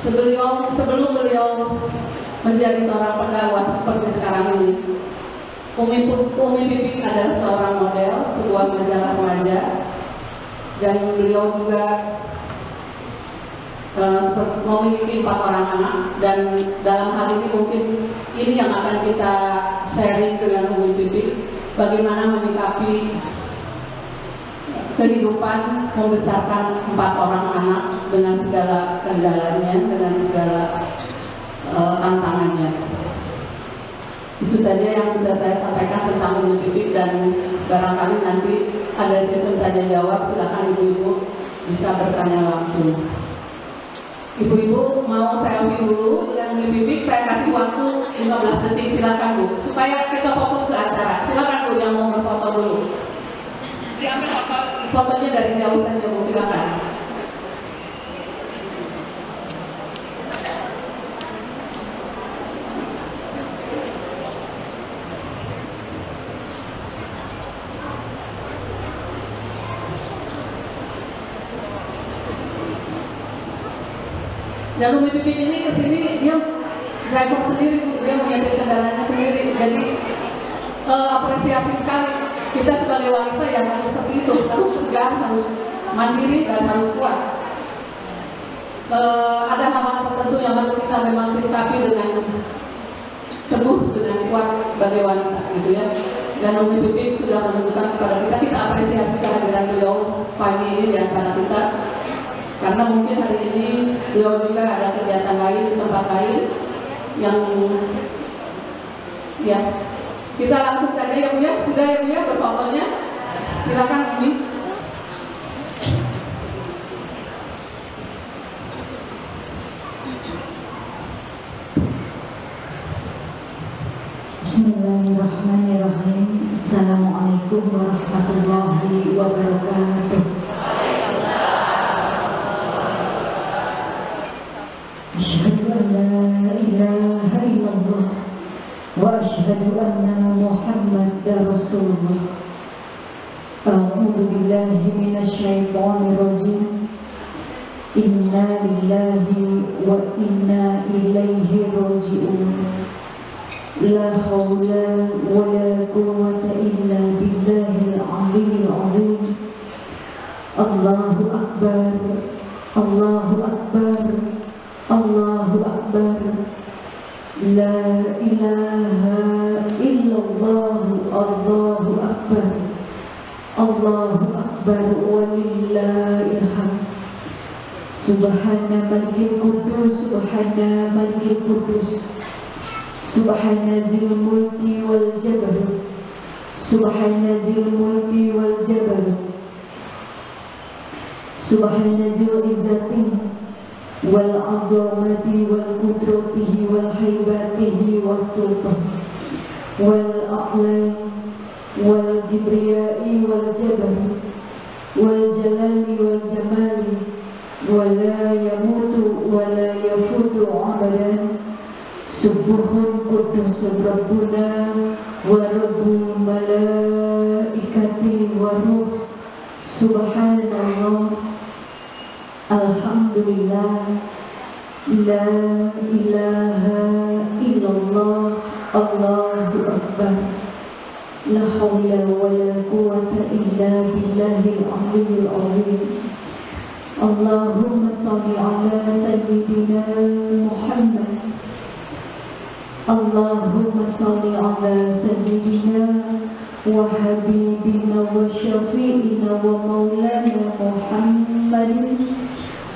sebelum beliau menjadi seorang pendakwah seperti sekarang ini, Umi Pipik adalah seorang model sebuah majalah remaja, dan beliau juga memiliki 4 orang anak. Dan dalam hal ini mungkin ini yang akan kita sharing dengan Umi Pipik, bagaimana menyikapi kehidupan membesarkan 4 orang anak dengan segala kendalanya, dengan segala tantangannya. Itu saja yang bisa saya sampaikan tentang Umi Pipik, dan barangkali nanti ada sesi tanya jawab, silakan ibu-ibu bisa bertanya langsung. Ibu-ibu mau selfie dulu dengan Umi Pipik, saya kasih waktu 15 detik, silakan Bu, supaya kita fokus ke acara. Silakan Bu yang mau berfoto dulu. Diambil fotonya dari jauh saja Bu, silakan. Dan Umi Pipik ini kesini dia driver sendiri, dia menyetir kendaraannya sendiri. Jadi apresiasi sekali. Kita sebagai wanita yang harus seperti itu, harus tegar, harus mandiri, dan harus kuat. Ada hal-hal tertentu yang harus kita memang sikapi dengan teguh, dengan kuat sebagai wanita, gitu ya. Dan Umi Pipik sudah menunjukkan kepada kita apresiasi kehadiran beliau pagi ini di antara kita. Karena mungkin hari ini beliau juga ada kegiatan lain di tempat lain yang ya, kita langsung saja ya Bu ya. Sudah ya Bu ya berfotonya, silakan Umi. Bismillahirrahmanirrahim. Assalamualaikum warahmatullahi wabarakatuh. Asyhadu an la ilaha illallah wa asyhadu anna Muhammadar Rasulullah. A'udzu billahi minasy syaithanir rajim. Inna lillahi wa inna ilaihi raji'un. La haula wa la quwwata illa billahil aliyyil azim. Allahu akbar, Allahu akbar, Allahu akbar. La ilaha illallah, Allahu akbar, Allahu akbar, walillahil hamd. Subhana malikil qudus, subhana malikil qudus, subhana dzil mulki wal jabarut, subhana dzil mulki wal jabarut, subhana dzil izzati wal azamati wal qudratihi wal haibatihi was sultan wal a'la wal kibriyai wal jabarut wal jalali wal jamali wa la yamutu wa la yafutu abadan. Subuhun kudus Rabbuna wa Rabbul malaikati wa ruh. Subhanallah, alhamdulillah, la ilaha illallah, Allahu akbar. La hawla wa la quwwata illa billahil aliyyil azim. Allahumma salli ala sayyidina Muhammad. Allahumma salli ala sayyidina wa habibina wa syafi'ina wa maulana Muhammadin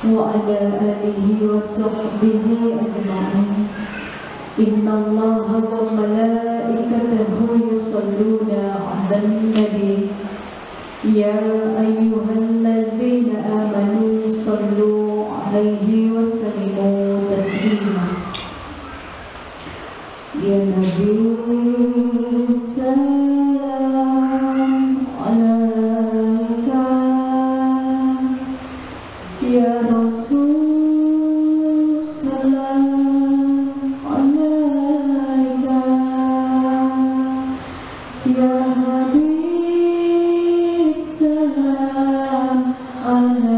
wa ala alihi wa sahbihi ajma'in. Inna Allaha wa malaikatahu yusalluna 'alan nabi. Ya ayyuhalladzina amanu sallu 'alaihi wa sallimu taslima. Ya Nabi salam alaika, ya Rasul salam alaika, ya Habib salam alaika.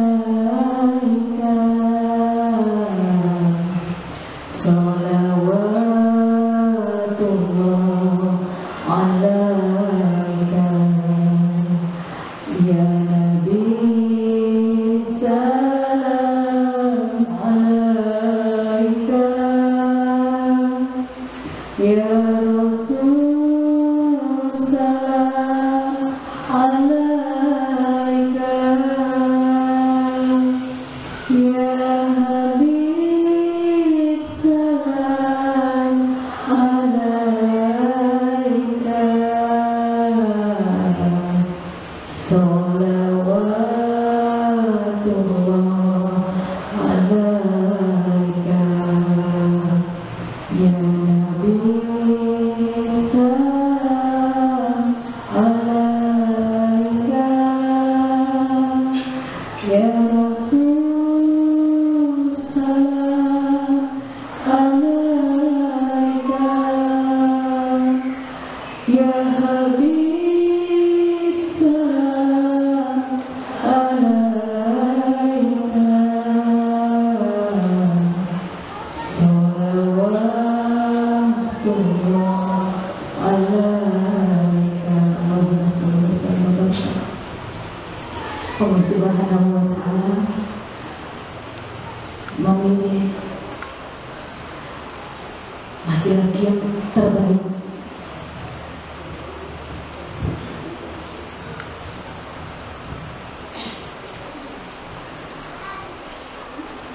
laki-laki yang terbaik.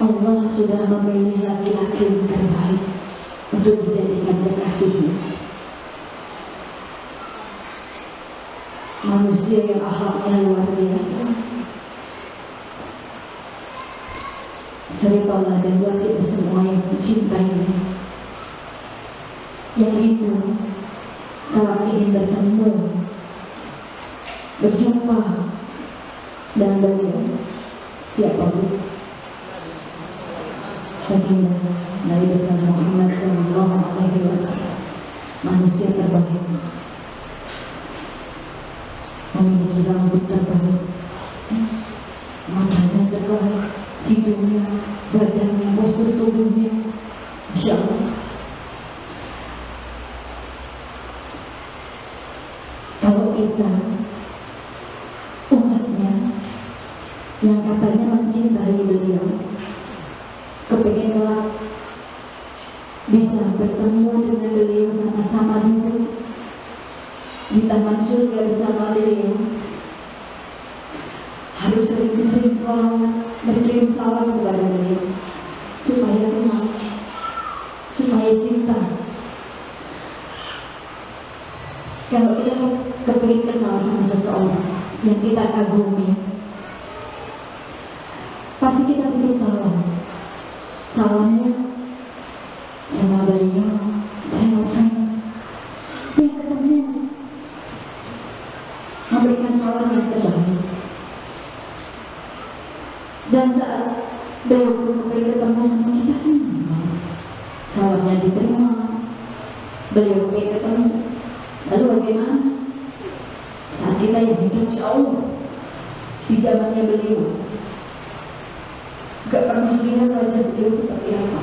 Allah sudah memilih laki-laki yang terbaik untuk dijadikan kekasihnya. Manusia yang akhlaknya luar biasa. Seripalah dan buat kita semua yang mencintainya. Yang itu, kalau ingin bertemu, berjumpa dengan beliau, siapapun, baginda Nabi besar Muhammad Sallallahu Alaihi Wasallam, manusia terbaik, memiliki rambut terbaik, matanya terbaik, hidungnya, badannya, postur tubuhnya, Masya Allah. Kalau kita umatnya yang katanya mencintai beliau, kepingin kelak bisa bertemu dengan beliau, sama-sama duduk di taman surga bersama beliau, harus sering-sering sholawat, berkirim salawat kepada beliau, supaya kenal, supaya cinta. Kalau kita kepingin kenal sama seseorang yang kita kagumi, pasti kita butuh salam. Salamnya sama beliau, saya fans. Dia ketemu, memberikan salam yang terbaik. Dan saat beliau kembali ketemu sama kita semua, salamnya diterima, beliau kembali ketemu. Lalu bagaimana? Saat kita yang hidup jauh di zamannya beliau, gak pernah lihat wajah beliau seperti apa.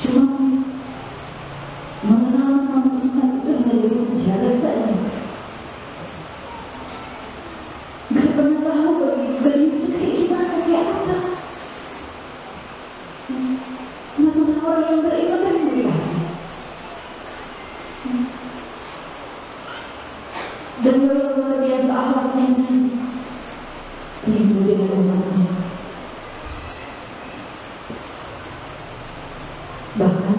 Cuma mengenal Muhammad itu menjadi sejarah saja. Gak pernah tahu beliau itu kayak gimana, kayak apa. Mengenal orang yang beriman dan beriman. Beliau yang luar biasa akhlaknya saja, rindu dengan umatnya. Bahkan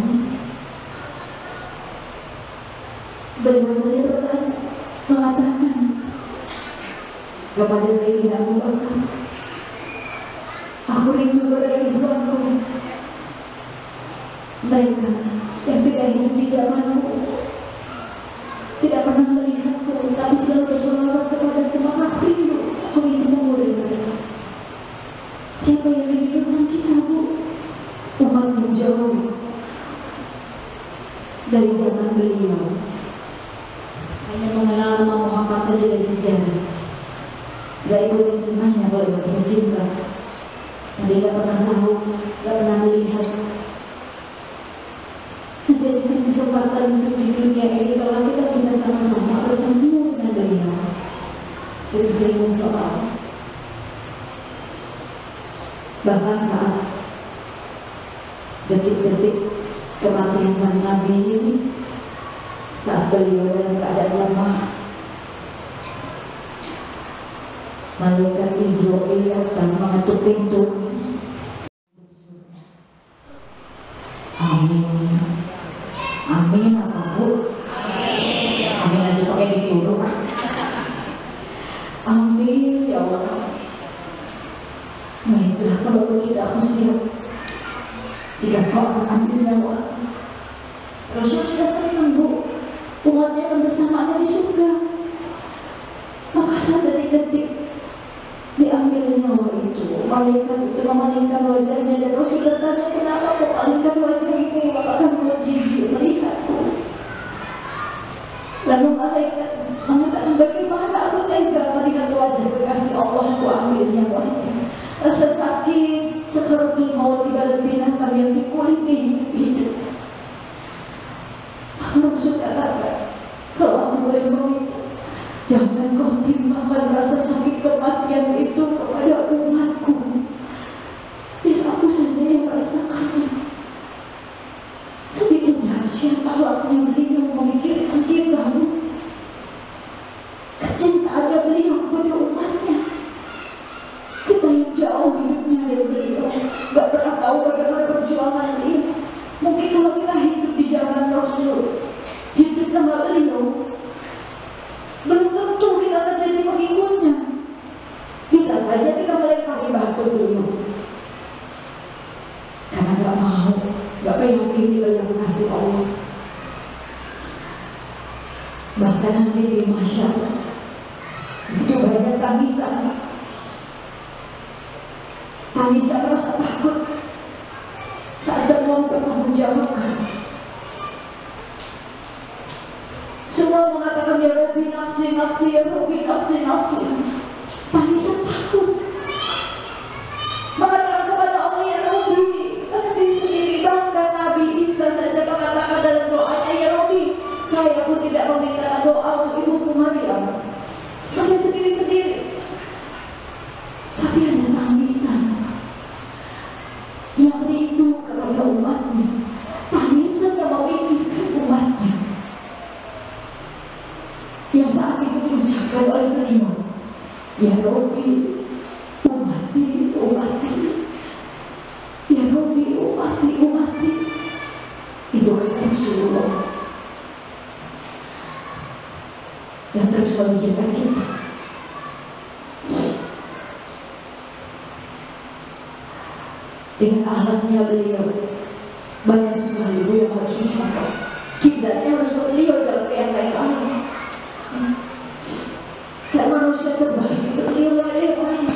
beliau saja bertanya, mengatakan kepada Sayyidina Abu Bakar, aku rindu kepada ibuku, mereka yang tidak hidup di zamanku, tidak pernah melihatku, tapi selalu bersolawat kepadaku, maka aku rindu, aku ingin ketemu dengan mereka. Siapa yang hidup dengan kita, Bu? Umat yang jauh dari zaman beliau, hanya mengenal nama Muhammad saja dari sejarah. Gak ikutin sunnahnya kalau kita cinta. Nanti gak pernah tahu, gak pernah melihat. Menjadikan kesempatan hidup di dunia ini kalau kita bisa sama-sama bertemu dengan beliau, sering-sering bersoal. Bahkan saat detik-detik kematian sang Nabi ini, saat beliau dalam keadaan lemah, malaikat Israel datang mengetuk pintu. Amin. Amin apa Bu? Amin aja pakai disuruh. Amin ya Allah. Baiklah kalau begitu aku siap. Jika kau akan ambil nyawa, Rasul sudah senang Bu, umatnya akan bersamanya di surga. Maka saat detik-detik diambil nyawa itu, malaikat itu memalingkan wajahnya dan Rasul bertanya, kenapa kau palingkan wajahmu? Apakah kau jijik melihatku? Lalu malaikat mengatakan, bagaimana aku tega melihat wajah kekasih Allah, aku ambil nyawanya. Rasa sakit sekerutul maut ibarat binatang yang dikuliti hidup. Rasul katakan, kalau aku boleh meminta, jangan kau timbangkan rasa sakit kematian itu kepada umatku. Biar aku saja yang merasakannya. nggak mau, nggak pengen ini dalam kasih Allah. Bahkan nanti di masyarakat itu banyak tangisan rasa takut saat semua mempertanggungjawabkan. Semua mengatakan ya Rabbi nafsi nafsi, ya Rabbi nafsi nafsi. Tangisan takut mengatakan kepada Allah, ya Rabbi, sendiri bahkan Nabi Isa saja mengatakan dalam doanya, ya Rabbi, saya pun tidak meminta doa untuk ibuku Maryam, saya sendiri. Tapi ada tangisan yang rindu kepada umatnya, tangisan yang memikirkan umatnya, yang saat itu diucapkan oleh beliau, ya Rabbi, umati, ya Rabbi, umati. Itu kata Rasulullah yang terus memikirkan kita. Dengan ahlaknya beliau, banyak sekali yang harus dicontoh. Kiblatnya harus beliau dalam keyakinan Allah. Dan manusia terbaik itu beliau ada yang lain.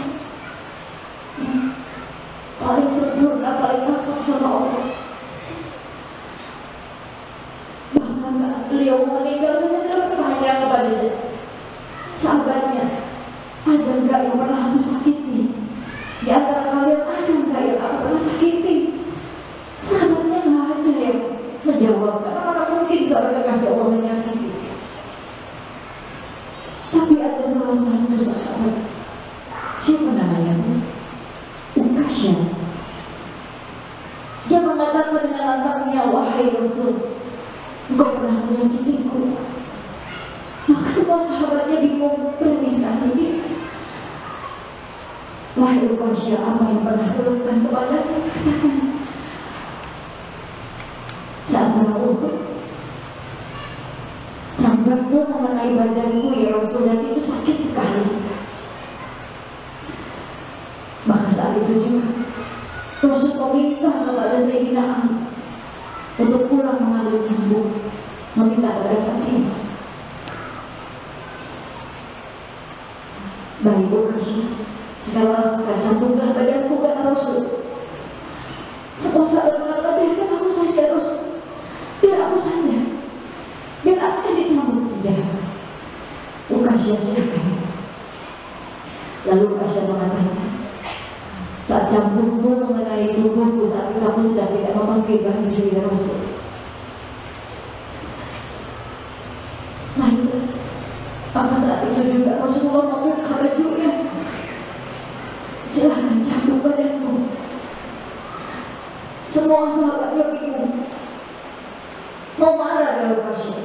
Paling sempurna, paling takut sama Allah. Bahkan saat beliau meninggal saja beliau bertanya kepada sahabatnya, ada enggak yang pernah aku sakiti? Di antara kalian ada enggak yang aku pernah sakiti? Sahabatnya enggak ada yang menjawab, karena mana mungkin seorang kekasih Allah menyakiti. Tapi ada salah satu sahabat, siapa namanya? Ukasya. Dia mengatakan dengan lantangnya, wahai Rasul, engkau pernah menyakitiku. Maka semua sahabatnya bingung, berani sekali. Wahai Ukasya, apa yang pernah kulakukan kepadamu? Katakan. Saat Uhud, cambukanmu mengenai badanku ya Rasul, dan itu sakit sekali. Maka saat itu juga Rasul meminta kepada Sayyidina Ali untuk pulang mengambil cambuk, meminta kepada Fatimah. Baik Ukasya, sekarang lakukan cambuklah badanku kata Rasul. Semua sahabat mengatakan, biarkan aku saja Rasul, biar aku saja, biar aku yang dicambuk. Tidak, Ukasya silakan. Lalu Ukasya mengatakan, saat cambukmu mengenai tubuhku, saat kamu sedang tidak memakai baju ya Rasul. Nah itu, maka saat itu juga Rasulullah membuka bajunya. Silahkan cambuk badanmu. Semua sahabatnya bingung, mau marah dari Ukasya.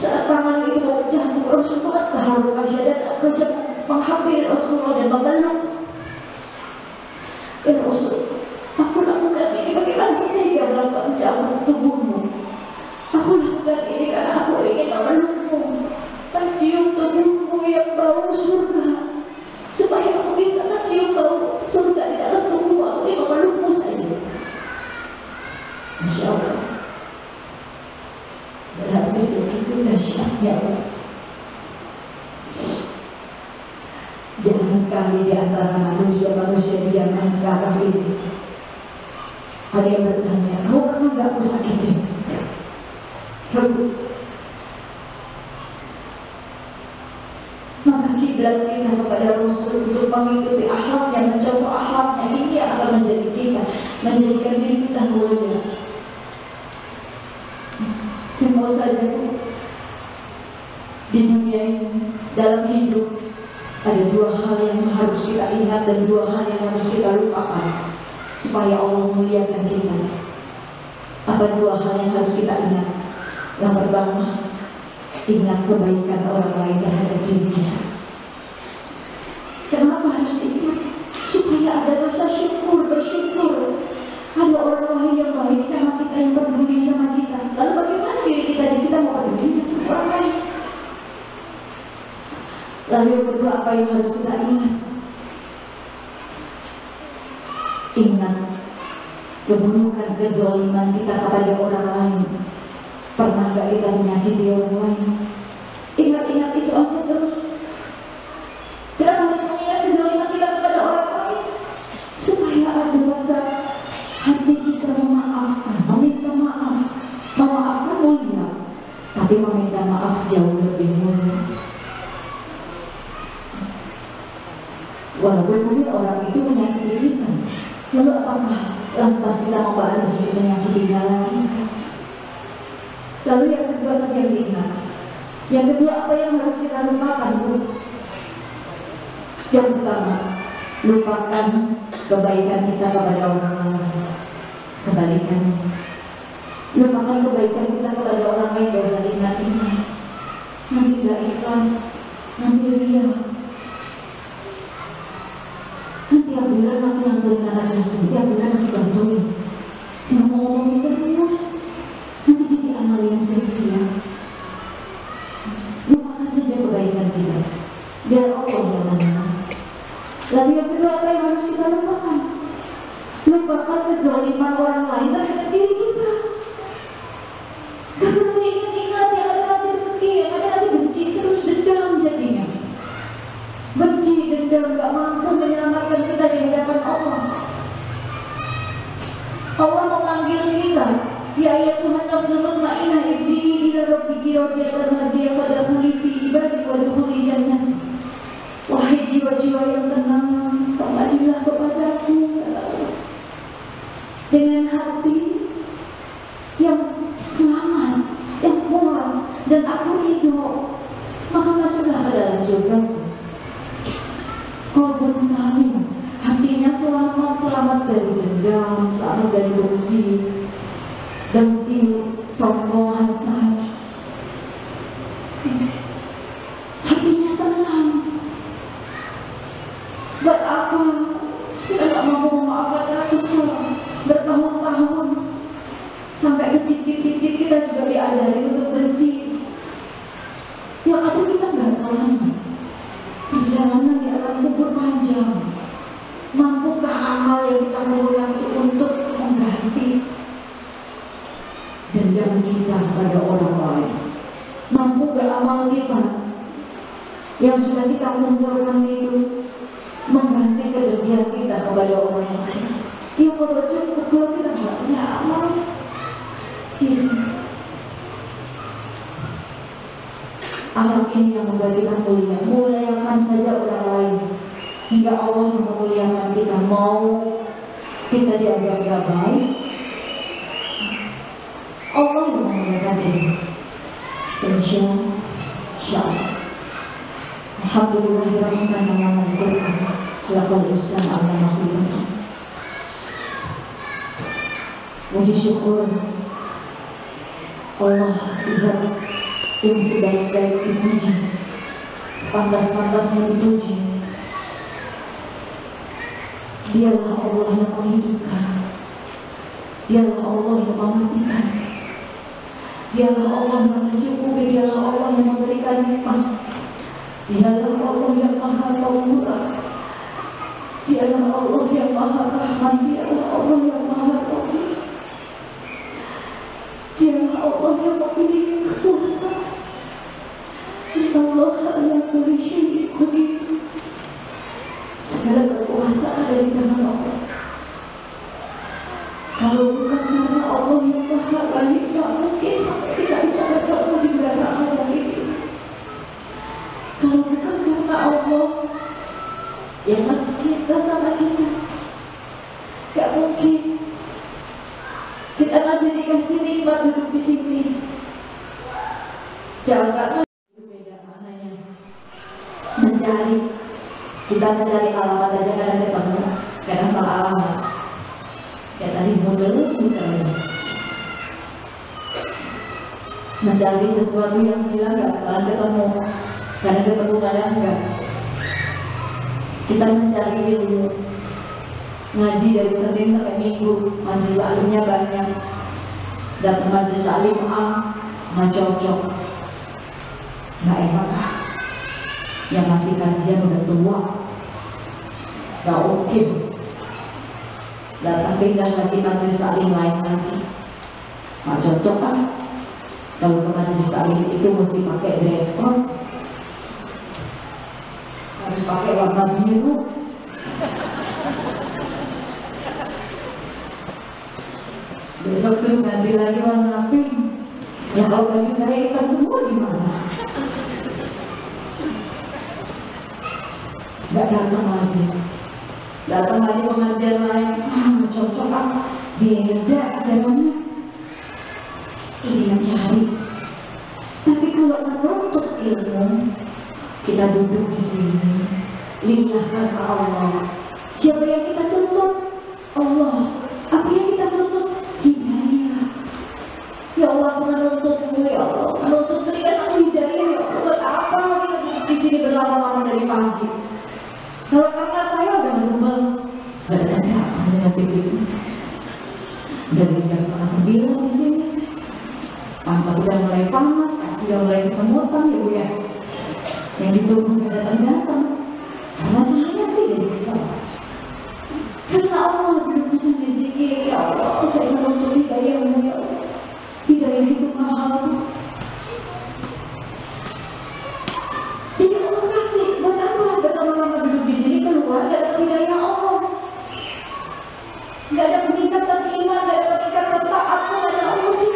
Saat tangan itu mau cambuk, Rasulullah tahan Ukasya, dan Ukasya menghampiri Rasulullah dan memeluk. Ya Rasul, aku lakukan ini bagaimana dia melakukan cambuk tubuhmu. Aku lakukan ini karena aku ingin memelukmu, mencium tubuhmu yang bau surga, supaya aku bisa mencium bau surga di dalam tubuhmu. Aku ingin memelukmu saja. Masya Allah, berarti itu dahsyatnya. Jangan sekali di antara manusia-manusia di zaman sekarang ini ada yang bertanya, kau pernah gak aku sakitin? Maka kiblat kita kepada Rasul untuk mengikuti akhlaknya, mencontoh akhlaknya, ini yang akan menjadikan diri kita mulia. Semua saja di dunia ini, dalam hidup, ada dua hal yang harus kita ingat dan dua hal yang harus kita lupakan supaya Allah muliakan kita. Apa dua hal yang harus kita ingat? Yang pertama, ingat kebaikan orang lain terhadap diri kita. Kenapa harus diingat? Supaya ada rasa syukur, bersyukur. Ada orang lain yang baik sama kita, yang peduli sama kita. Lalu bagaimana diri kita mau peduli sama orang lain? Lalu yang kedua, apa yang harus kita ingat? Ingat keburukan, kezaliman kita kepada orang lain. Pernah gak kita menyakiti orang lain? Ingat-ingat itu aja terus. Kenapa harus mengingat kezaliman kita kepada orang lain? Supaya ada rasa hati kita memaafkan, meminta maaf. Memaafkan mulia, tapi meminta maaf jauh lebih mulia. Walaupun mungkin orang itu menyakiti kita, lalu apakah lantas kita membalas menyakitinya lagi? Lalu yang kedua yang diingat. Yang kedua, apa yang harus kita lupakan? Yang pertama, lupakan kebaikan kita kepada orang lain. Kebalikannya, lupakan kebaikan kita kepada orang lain, gak usah diingat-ingat. Nanti gak ikhlas, nanti ria. Nanti tiap bulan aku yang tulis anaknya, tiap bulan aku bantuin. Ngomong-ngomong terus, nanti jadi amal yang sia-sia. Lupakan saja kebaikan kita, biar Allah yang menang. Lalu yang kedua, apa yang harus kita lupakan? Lupakan kezaliman orang lain terhadap diri kita. Gak perlu diingat-ingat, yang ada nanti dengki, yang ada nanti benci, terus dendam jadinya. Benci, dendam, gak mampu menyelamatkan kita di hadapan Allah. Allah memanggil kita, ya Tuhan nafsul mutmainnah irji'i ila rabbiki radiyatan mardiyah fadkhuli fi ibadi wadkhuli jannah. Wahai jiwa-jiwa yang tenang, kembalilah kepadaku dengan hati yang selamat, yang puas, dan aku ridho, maka masuklah ke dalam surga. Korban saling, hatinya selamat, selamat dari dendam, selamat dari benci, dengki, sombong, hasad. Hatinya tenang. Buat apa kita tak mampu memaafkan aku sekarang? Bertahun-tahun sampai ke cicit-cicit kita juga diajari untuk benci. Yang ada kita nggak selamat. Perjalanan di alam kubur panjang. Mampukah amal yang kita mulai itu untuk mengganti dendam kita pada orang lain? Mampukah amal kita yang sudah kita kumpulkan itu mengganti kebencian kita kepada orang lain? Ya kalau cukup, kalau kita nggak punya amal, amal ini yang membuat kita mulia. Muliakan saja orang lain hingga Allah yang memuliakan kita. Mau kita dianggap gak baik, Allah yang memuliakan kita. Insya Allah. Alhamdulillahirrahmanirrahim. Mengamalkan lakal ihsan ala makhlukat. Puji syukur Allah Tuhan yang sebaik-baik dipuji, pantas-pantasnya dipuji. Dialah Allah yang menghidupkan, Dialah Allah yang mematikan, Dialah Allah yang mencukupi, Dialah Allah yang memberikan nikmat, Dialah Allah yang maha pemurah, Dialah Allah yang maha rahman, Dialah Allah yang maha rahim. Dialah Allah yang memiliki kekuasaan. Allah ala kulli syai'in qadir. Segala kekuasaan ada di tangan Allah. Kalau bukan karena Allah yang maha baik, tak mungkin sampai kita bisa bertemu di belakang Allah ini. Kalau bukan karena Allah yang masih cinta sama kita, tak mungkin kita masih dikasih nikmat duduk di sini. Jangan beda maknanya. Mencari, kita mencari alamat aja kadang ketemu, kadang salah alamat. Kayak tadi model mencari sesuatu yang bilang nggak bakalan ketemu, kadang enggak. Kita mencari ilmu, ngaji dari Senin sampai Minggu, majelis alimnya banyak, dapat majelis alim nggak cocok, nggak enak. Yang masih kajian udah tua, nggak oke. datang pindah lagi majelis taklim lain lagi. Nggak cocok kan? Kalau ke majelis taklim itu mesti pakai dress code, harus pakai warna biru. Besok suruh ganti lagi warna pink. Ya kalau baju saya hitam semua gimana? Nggak datang lagi. Datang lagi pengajian lain. Cocok kan? Beda ajarannya. Ini mencari. Tapi kalau menuntut ilmu, kita duduk di sini. Lillah karena Allah. Siapa yang kita tuntut? Allah. Apa yang kita tuntut? Hidayah. Ya Allah, aku menuntutmu ya Allah. Menuntut berikan aku hidayah ya Allah. Buat apa lagi di sini berlama-lama dari pagi? Kalau karena saya udah berubah, nggak ada apa dengan begitu. Dari jam 8:30 di sini, pantat udah mulai panas, kaki udah mulai kesemutan ya Bu ya. Yang ditunggu nggak datang-datang. Karena saya sih jadi kesal. Karena Allah berusaha berzikir, ya Allah, saya menuntut hidayahmu ya Allah. Hidayah itu mahal. Jadi Allah kasih, buat apa berlama-lama duduk di sini keluar gak ada hidayah Allah, gak ada peningkatan iman, gak ada peningkatan taat kepada Allah sih.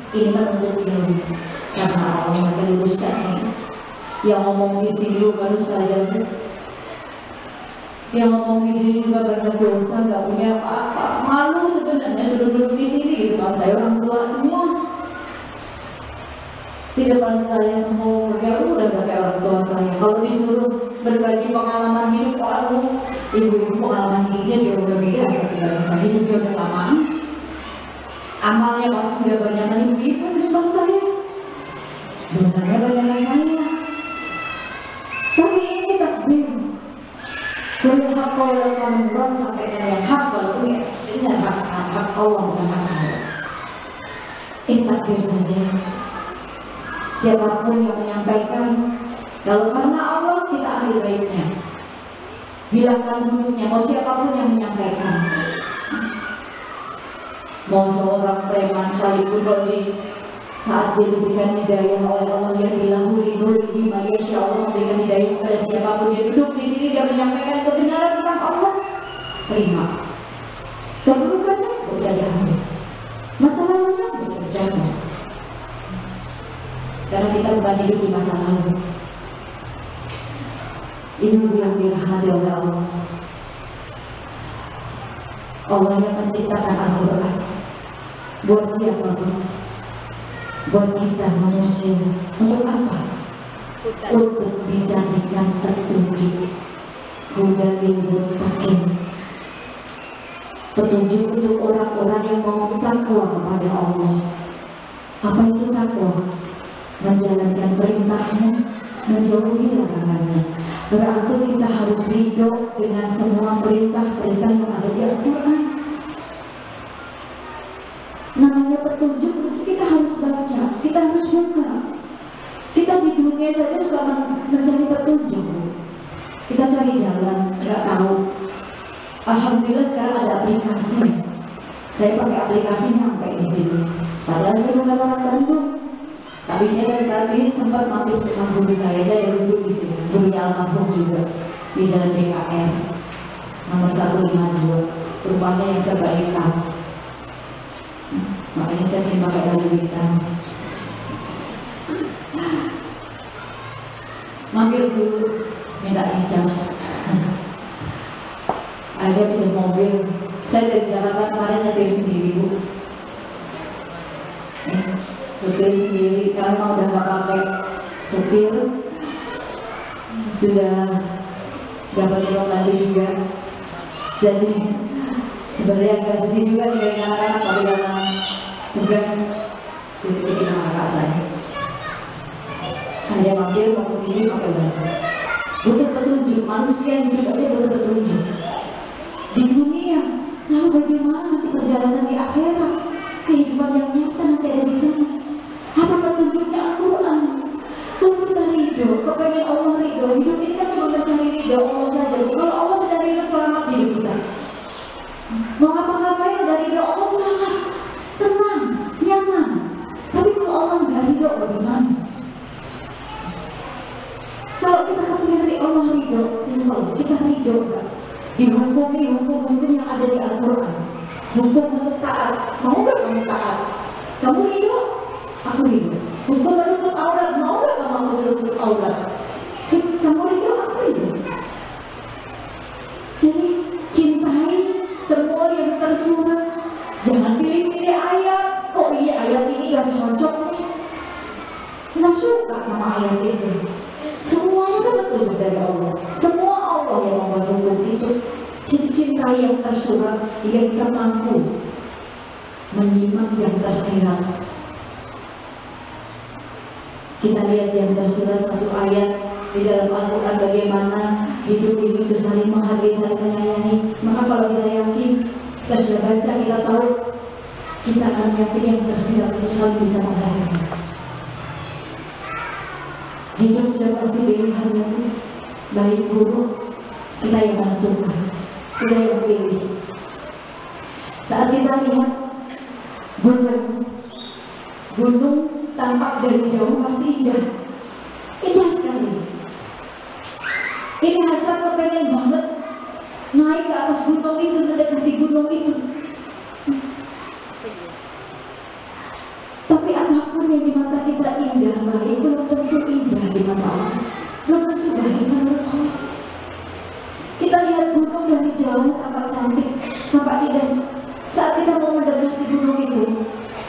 Ini menuntut ilmu karena Allah meluruskan ini. Yang ngomong di sini baru saja, yang ngomong di sini juga berdosa, gak punya apa-apa, malu sebenarnya sudah duduk di sini di depan saya orang tua semua. Di depan saya semua bergaul udah kayak orang tua saya. Kalau disuruh berbagi pengalaman hidup, waduh, ibu-ibu pengalaman hidupnya jauh berbeda. Saya tidak bisa hidup dia udah lama. Amalnya pasti sudah banyak ibu-ibu di depan saya. Dosanya banyak saya. Tapi ini takdir. Dari hak Allah yang sampai dengan hak Allah ini hak Allah bukan hak saya. Ini takdir saja. Siapapun yang menyampaikan, kalau karena Allah kita ambil baiknya, bilangkan buruknya. Mau siapapun yang menyampaikan, mau seorang preman sekalipun, kalau di saat dia diberikan hidayah oleh Allah, dia bilang huri bima, ya Allah memberikan hidayah kepada siapapun. Dia duduk di sini, dia menyampaikan kebenaran tentang Allah, terima. Keburukannya bisa diambil, masalahnya bisa dijaga. Karena kita bukan hidup di masa lalu. Ini yang dirahmati oleh Allah. Allah yang menciptakan Al-Quran buat siapapun, buat kita manusia. Untuk apa? Untuk dijadikan petunjuk. Hudan lil muttaqin. Petunjuk untuk orang-orang yang mau takwa kepada Allah. Apa itu takwa? Menjalankan perintahnya, menjauhi larangannya. Berarti kita harus ridho dengan semua perintah-perintah yang ada di Al-Quran. Namanya petunjuk, kita harus baca, kita harus buka. Kita di dunia saja suka mencari petunjuk. Kita cari jalan, nggak tahu. Alhamdulillah sekarang ada aplikasi. Saya pakai aplikasinya sampai di sini. Padahal saya bukan orang Bandung. Tapi saya dari tadi sempat mampir ke rumah guru saya duduk di sini, gurunya almarhum juga di Jalan BKR nomor 152, rumahnya yang serba hitam. Makanya saya sering pakai baju hitam. Mampir dulu, minta ijaz. Ada pinjam mobil. Saya dari Jakarta kemarin nyetir sendiri Bu. Supir sendiri, karena udah gak pakai supir, sudah dapat pembantu juga. Jadi sebenarnya agak sedih juga dengan anak-anak, tapi karena tugas jadi anak saya. Hanya mampir mau kesini pakai baju. Butuh petunjuk, manusia hidup aja butuh petunjuk. Di dunia, lalu bagaimana nanti perjalanan di akhirat? Kehidupan yang nyata nanti ada di sana. Apa petunjuknya Al-Quran? Kalau kita ridho, kepengen Allah ridho, hidup ini kan cuma mencari ridho Allah saja. Kalau Allah sudah ridho selamat kita ridho gak? Dihukumi hukum-hukum yang ada di Al-Quran. Hukum untuk taat, mau gak kamu taat? Kamu ridho? Aku ridho. Hukum menutup aurat, mau gak kamu menutup aurat? Kamu ridho? Aku ridho. Jadi cintai semua yang tersurat. Jangan pilih-pilih ayat. Oh iya, ayat ini gak cocok nih, nggak suka sama ayat itu. Semuanya kan petunjuk dari Allah. Semua Allah yang membuat hukum itu. Jadi cintai yang tersurat, jika kita mampu menyimak yang tersirat. Kita lihat yang tersurat satu ayat di dalam Al-Quran, bagaimana hidup ini itu saling menghargai, saling menyayangi. Maka kalau kita yakin, kita sudah baca, kita tahu, kita akan yakin yang tersirat itu saling bisa menghargai. Hidup sudah pasti pilihannya, baik buruk, kita yang menentukan, kita yang pilih. Saat kita lihat gunung tampak dari jauh pasti indah, indah sekali. Ini hasrat kepengen banget naik ke atas gunung itu, mendekati gunung itu. Tapi apapun yang di mata kita indah, baik, belum tentu indah di mata Allah. Belum tentu baik menurut Allah. Kita lihat gunung dari jauh, tampak cantik, tampak indah. Saat kita mau mendekati gunung itu,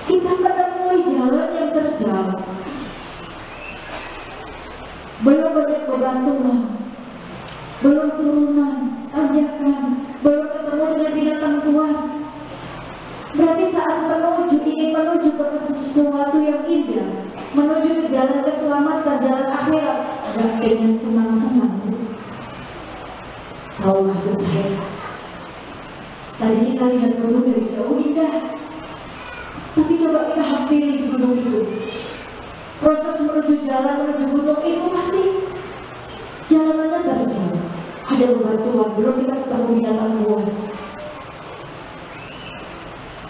kita menemui jalan yang terjal. Belum banyak bebatuan, belum turunan, tanjakan, belum ketemu dengan binatang buas. Berarti saat ingin menuju ke sesuatu yang indah, menuju ke jalan keselamatan, jalan akhirat, dan dengan senang-senang. Tahu maksud saya? Tadi kita lihat gunung dari jauh indah, tapi coba kita hampiri gunung itu. Proses menuju jalan menuju gunung itu pasti jalanannya terjal. Ada bebatuan, belum kita ketemu binatang buas.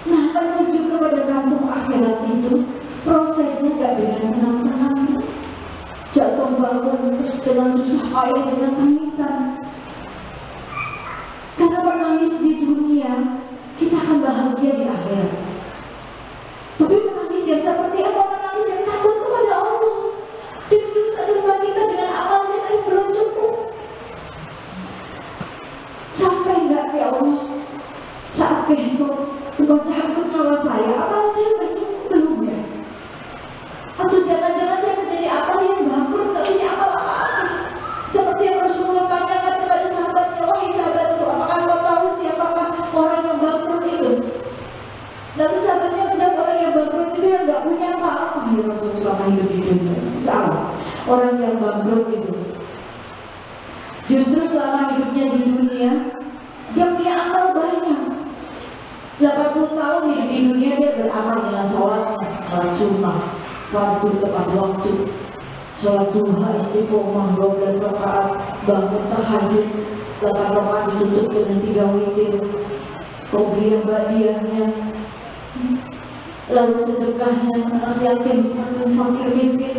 Nah, menuju kepada kampung akhirat itu prosesnya gak dengan senang-senang, jatuh bangun dengan susah payah, dengan tangisan. Karena menangis di dunia, kita akan bahagia di akhirat. Tapi menangis yang seperti apa? Menangis yang takut kepada Allah. Dengan dosa-dosa kita, dengan amal kita yang belum cukup. Sampai gak ya Allah, saat besok membaca ampun nyawa saya, amal saya besok belum ya? Atau jangan-jangan saya menjadi amal yang bangkrut, tak punya amal apa-apa. Seperti yang Rasulullah tanyakan kepada sahabatnya, wahai sahabatku, apakah kau tahu siapakah orang yang bangkrut itu? Lalu sahabatnya menjawab, orang yang bangkrut itu yang gak punya apa-apa. Ya Rasulullah selama hidup di dunia. Salah, orang yang bangkrut itu justru selama hidupnya di dunia, dia punya amal banyak. 80 tahun hidup di dunia, dia beramal dengan sholat sunnah, fardu tepat waktu, sholat duha, istiqomah, 12 rakaat, bangun tahajud, 8 rakaat ditutup dengan 3 witir, qobliyah ba'diyahnya, lalu sedekahnya, anak yatim, miskin, fakir miskin,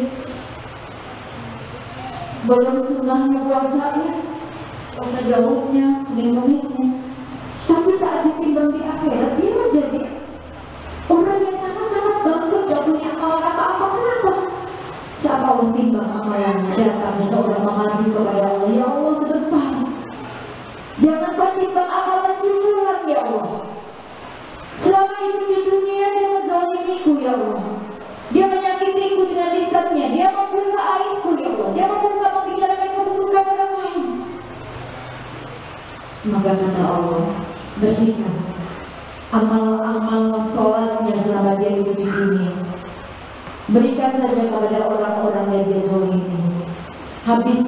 belum sunnahnya, puasanya, puasa Daudnya, Senin Kemisnya. Tapi saat ditimbang di akhirat, dia menjadi orang yang sangat-sangat bangkrut, gak punya amal apa-apa. Kenapa? Saat Allah timbang amalannya, datang seorang mengadu kepada Allah, ya Allah ke depan, jangan kau timbang amalan surat ya Allah. Selama hidup di dunia dia menzalimiku ya Allah, dia menyakitiku dengan lisannya, dia membuka aibku ya Allah, dia membuka membicarakan keburukan orang lain. Maka kata Allah, bersihkan amal-amal sholatnya selama dia hidup di dunia, berikan saja kepada orang-orang yang dia zalimi. Habis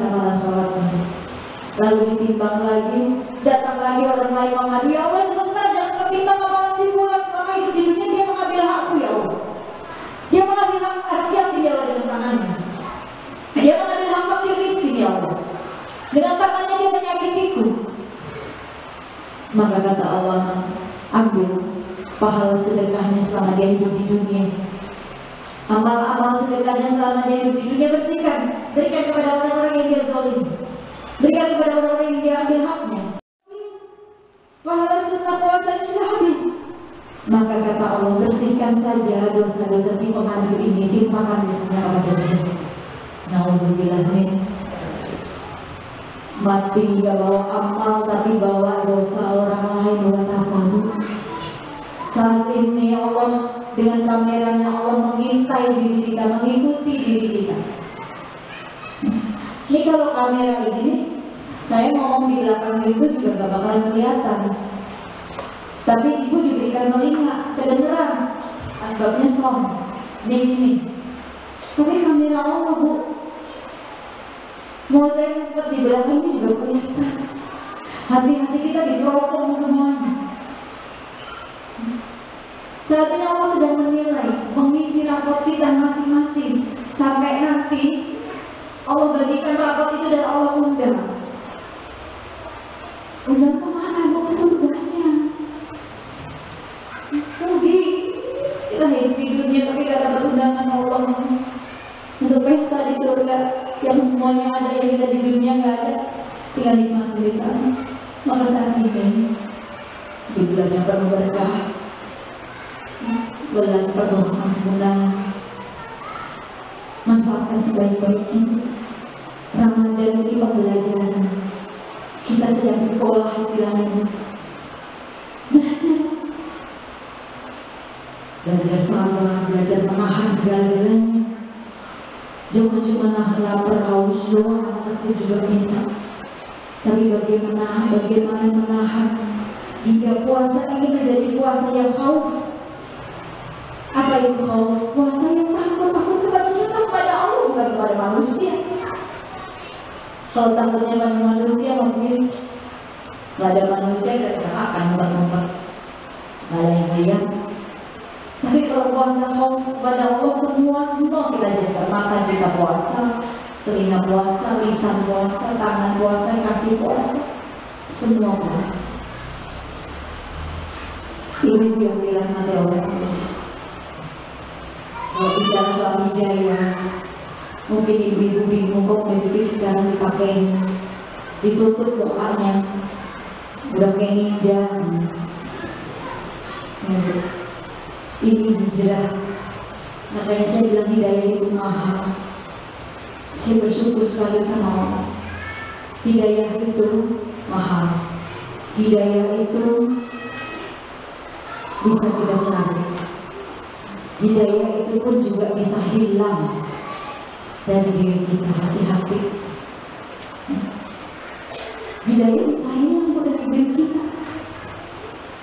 amalan sholatnya. Lalu ditimbang lagi, datang lagi orang lain mengadu, ya Allah sebentar, jangan ketimbang amalan sibulan. Selama hidup di dunia dia mengambil hakku ya Allah, dia mengambil hak yang tinggal dengan tangannya, dia mengambil hak fakir miskin ya Allah, dengan tangannya dia menyakitiku. Maka kata Allah, ambil pahala sedekahnya selama dia hidup di dunia, amal-amal sedekahnya selama dia hidup di dunia, bersihkan. berikan kepada orang-orang yang dia zalim, berikan kepada orang-orang yang dia ambil haknya. Pahala sunnah puasanya sudah habis. Maka kata Allah, bersihkan saja dosa-dosa si pengadu ini, timpakan misalnya kepada dia. Nauzubillah min. Mati gak bawa amal tapi bawa dosa orang lain, buat apa? Saat ini Allah dengan kameranya Allah mengintai diri kita, mengikuti diri kita. Ini kalau kamera ini, saya ngomong di belakang itu juga gak bakalan kelihatan. Tapi ibu diberikan telinga, kedengeran. Asbabnya sound, ini. Tapi kamera Allah, Bu. Mau saya ngumpet di belakang ini juga kelihatan. Hati-hati kita diteropong semuanya. Saat ini Allah sedang menilai, mengisi rapot kita masing-masing. Sampai nanti Allah bagikan rapot itu dan Allah undang. Undang kemana, Bu? Ke surganya. Rugi. Kita hidup di dunia tapi gak dapat undangan Allah untuk pesta di surga yang semuanya ada, yang kita di dunia gak ada. Tinggal nikmati di sana. Maka saat ini di bulan yang penuh berkah, bulan penuh ampunan, manfaatkan sebaik-baiknya. Ramadan ini pembelajaran. Kita sedang sekolah istilahnya. Belajar sabar, belajar menahan segala-galanya. Jangan cuma nahan lapar, haus doang, anak kecil juga bisa. Tapi bagaimana menahan hingga puasa ini menjadi puasa yang haus. Apa itu haus? Puasa yang takut kepada siapa? Kepada Allah, bukan kepada manusia. Kalau takutnya pada manusia, mungkin nggak ada manusia yang bisa makan, ngumpet-ngumpet, nggak ada yang lihat. Tapi kalau puasa mau kepada Allah, semua kita jaga. Makan kita puasa, telinga puasa, lisan puasa, tangan puasa, kaki puasa, semua puasa. Ibu yang dirahmati Allah. Kalau bicara soal hidayah, mungkin ibu-ibu bingung kok baju sekarang dipakai, ditutup doanya, udah kayak ninja. Ini hijrah. Makanya saya bilang hidayah itu mahal. Saya bersyukur sekali sama Allah. Hidayah itu mahal. Hidayah itu bisa kita cari. Hidayah itu pun juga bisa hilang dari diri kita. Hati-hati. Hidayah bisa hilang dari diri kita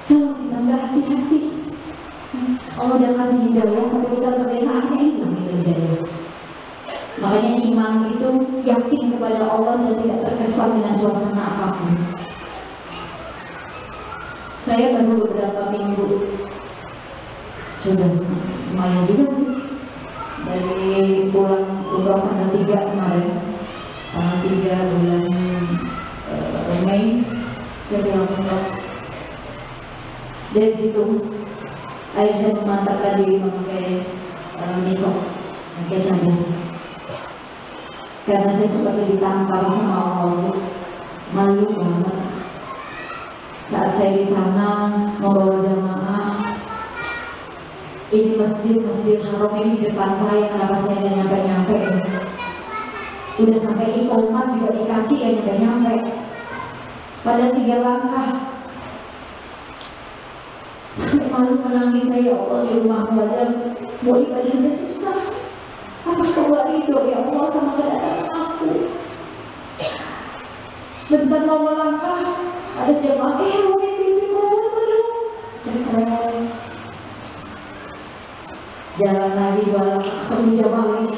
kalau kita nggak hati-hati. Allah udah kasih hidayah, tapi kita kebenarannya hilang hidayah. Makanya iman itu yakin kepada Allah dan tidak terkesan dengan suasana apapun. Saya baru beberapa minggu, sudah lumayan juga sih, dari pulang umroh tanggal 3 kemarin, tanggal 3 bulan Mei, saya pulang umroh. Dari situ saya memantapkan diri memakai nikah, memakai cadar. Karena saya seperti ditampar sama Allah, malu banget. Saat saya di sana membawa jamaah, ini masjid Haram ini di depan saya, kenapa saya nggak nyampe-nyampe? Udah sampai iqomah juga di kaki ya nyampe-nyampe. Pada 3 langkah. Saya malu menangis, saya, ya Allah, di rumahmu aja mau ibadahnya susah. Apa kau gak ridho ya Allah sama kedatangan aku? Bentar mau melangkah, ada jemaah, mau mimpi jalan lagi 2 langkah, ketemu jemaah lagi,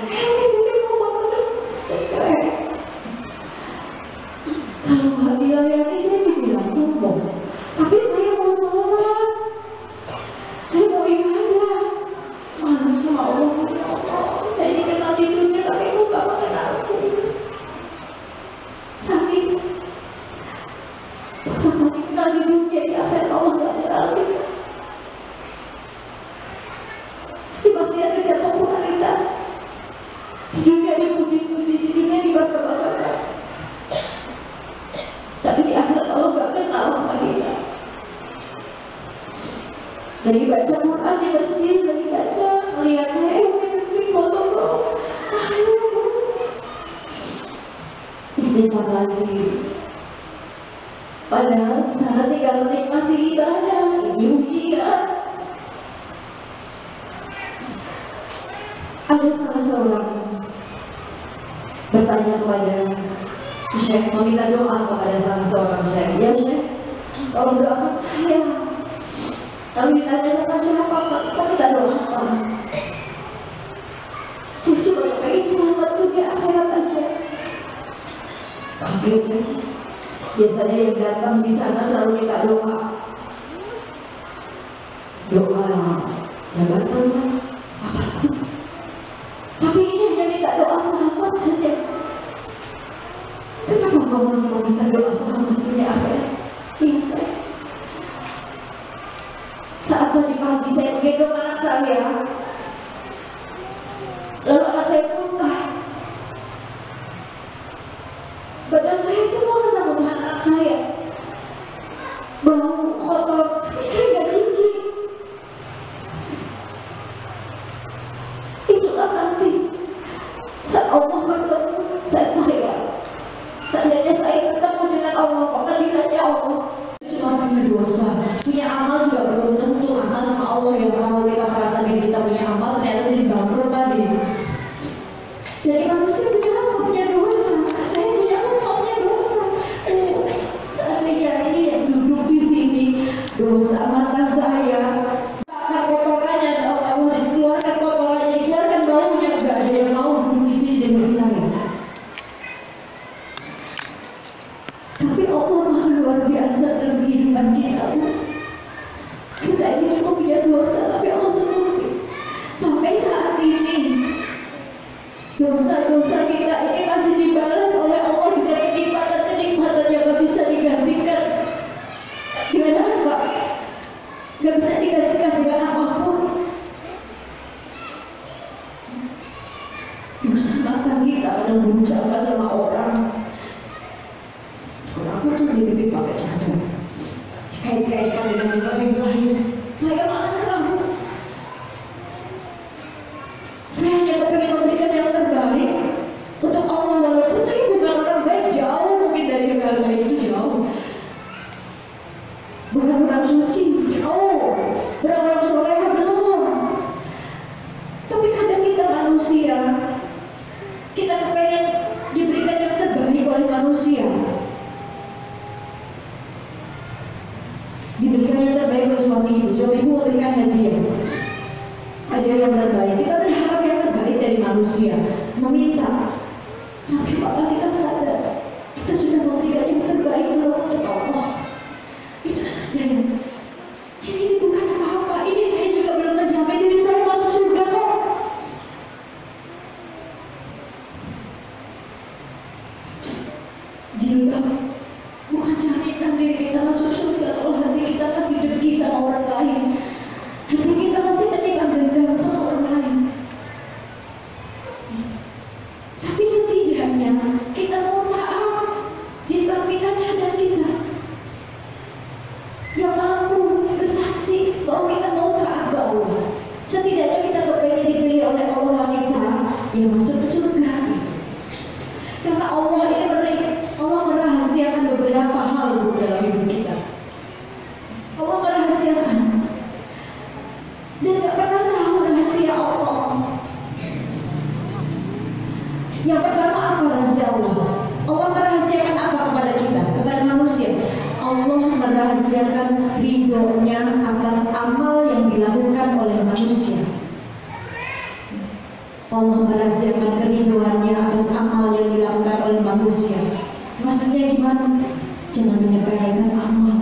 kalau gak bilang ya ini, saya dibilang sombong. Tapi saya mau sholat, saya mau ibadah. Malu sama Allah, ya Allah. Saya dikenal di dunia, tapi aku gak mengenalku. Tapi aku dikenal di dunia, di akhirat Allah gak kenal kita. Di pasti ada jatuh popularitas. Di dunia dipuji-puji, di dunia Lagi baca Quran di masjid, lagi baca, melihatnya, mimpi foto bro. Istighfar lagi. Padahal sana tinggal menikmati ibadah, ini ujian. Ada salah seorang bertanya kepada Syekh, meminta doa kepada salah seorang Syekh. Ya Syekh, tolong doakan saya. Kami ditanya sama siapa, kita minta doa apa? Saya cuma pengen selamat dunia akhirat aja. Oke Syekh, biasanya yang datang di sana selalu minta doa. Doa jabatan apa? Tapi ini hanya minta doa selamat saja. Kenapa kamu mau minta doa selamat dunia akhirat? Iya Syekh. Saat tadi pagi saya menggendong anak saya, lalu anak saya muntah. Badan saya semua kena muntahan anak saya, bau kotor, tapi saya nggak jijik. Itulah nanti saat Allah bertemu saya. Seandainya saya ketemu dengan Allah, pengadilannya Allah. Cuma punya dosa, punya amal juga belum tentu. Amal sama Allah yang tahu. Kita merasa diri kita punya amal, ternyata jadi bangkrut tadi. Jadi manusia punya apa? Punya dosa. Saya punya apa? Punya dosa. Seandainya ini yang duduk di sini, dosa mata saya, bahkan kotorannya, kalau dikeluarkan kotorannya, dikeluarkan baunya, nggak ada yang mau duduk di sini dengan saya. Tapi Allah Maha luar biasa dalam kehidupan kita. Kita ini cuma punya dosa, tapi Allah tutupi. Sampai saat ini dosa-dosa kita ini masih dibalas oleh Allah dengan kenikmatan yang gak bisa digantikan dengan apa? Gak bisa digantikan dengan apapun. Dosa mata kita kadang berusaha sama orang. Aku tuh lebih pakai cadar, kait-kaitkan dengan ibadah. Saya mana rambut. Saya hanya pengen memberikan yang terbaik untuk Allah, walaupun saya bukan orang baik, jauh mungkin dari yang baik itu jauh. Bukan orang suci, jauh. Bukan orang soleh, belum. Tapi kadang kita manusia, kita kepengen diberikan yang terbaik oleh manusia. Diberikan yang terbaik oleh suami ibu memberikan hadiah yang terbaik. Kita berharap yang terbaik dari manusia, meminta. Tapi apakah kita sadar kita sudah memberikan yang terbaik belum untuk Allah? Itu saja. Jadi ini bukan apa-apa. Ini saya juga belum menjamin diri saya masuk surga kok. Jika bukan jaminan diri kita masuk surga kalau hati kita masih dengki sama orang lain, hati kita masih dendam sama orang lain. Tapi setidaknya kita mau maaf jika kita cadar kita yang mampu bersaksi bahwa kita mau taat ke Allah. Setidaknya kita kepengen dipilih oleh Allah wanita yang masuk ke surga. Karena Allah ini Allah merahasiakan beberapa hal dalam hidup kita. Allah merahasiakan dan gak pernah tahu rahasia Allah. Yang pertama apa rahasia Allah? Allah merahasiakan apa kepada kita, kepada manusia? Allah merahasiakan ridhonya atas amal yang dilakukan oleh manusia. Allah merahasiakan kerinduannya atas amal yang dilakukan oleh manusia. Maksudnya gimana? Jangan menyepelekan amal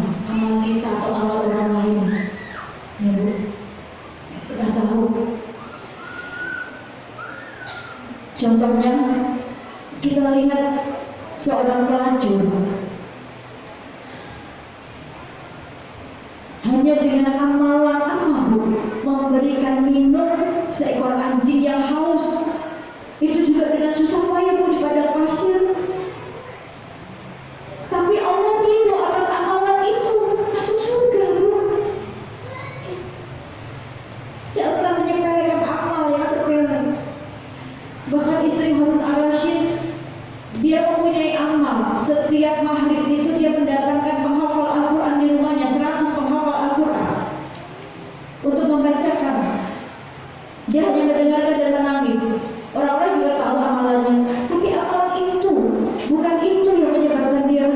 kita atau amal orang lain. Ya Bu, pernah tahu? Contohnya, kita lihat seorang pelacur. Hanya dengan amalan apa Bu? Memberikan minum seekor anjing yang haus. Itu juga dengan susah payah Bu di padang pasir. Tapi Allah ridho atas amalan itu, masuk surga Bu. setiap maghrib itu dia mendatangkan penghafal Al-Quran di rumahnya, 100 penghafal Al-Quran untuk membacakan. Dia hanya mendengarkan dan menangis. Orang-orang juga tahu amalannya, tapi amalan itu bukan itu yang menyebabkan dia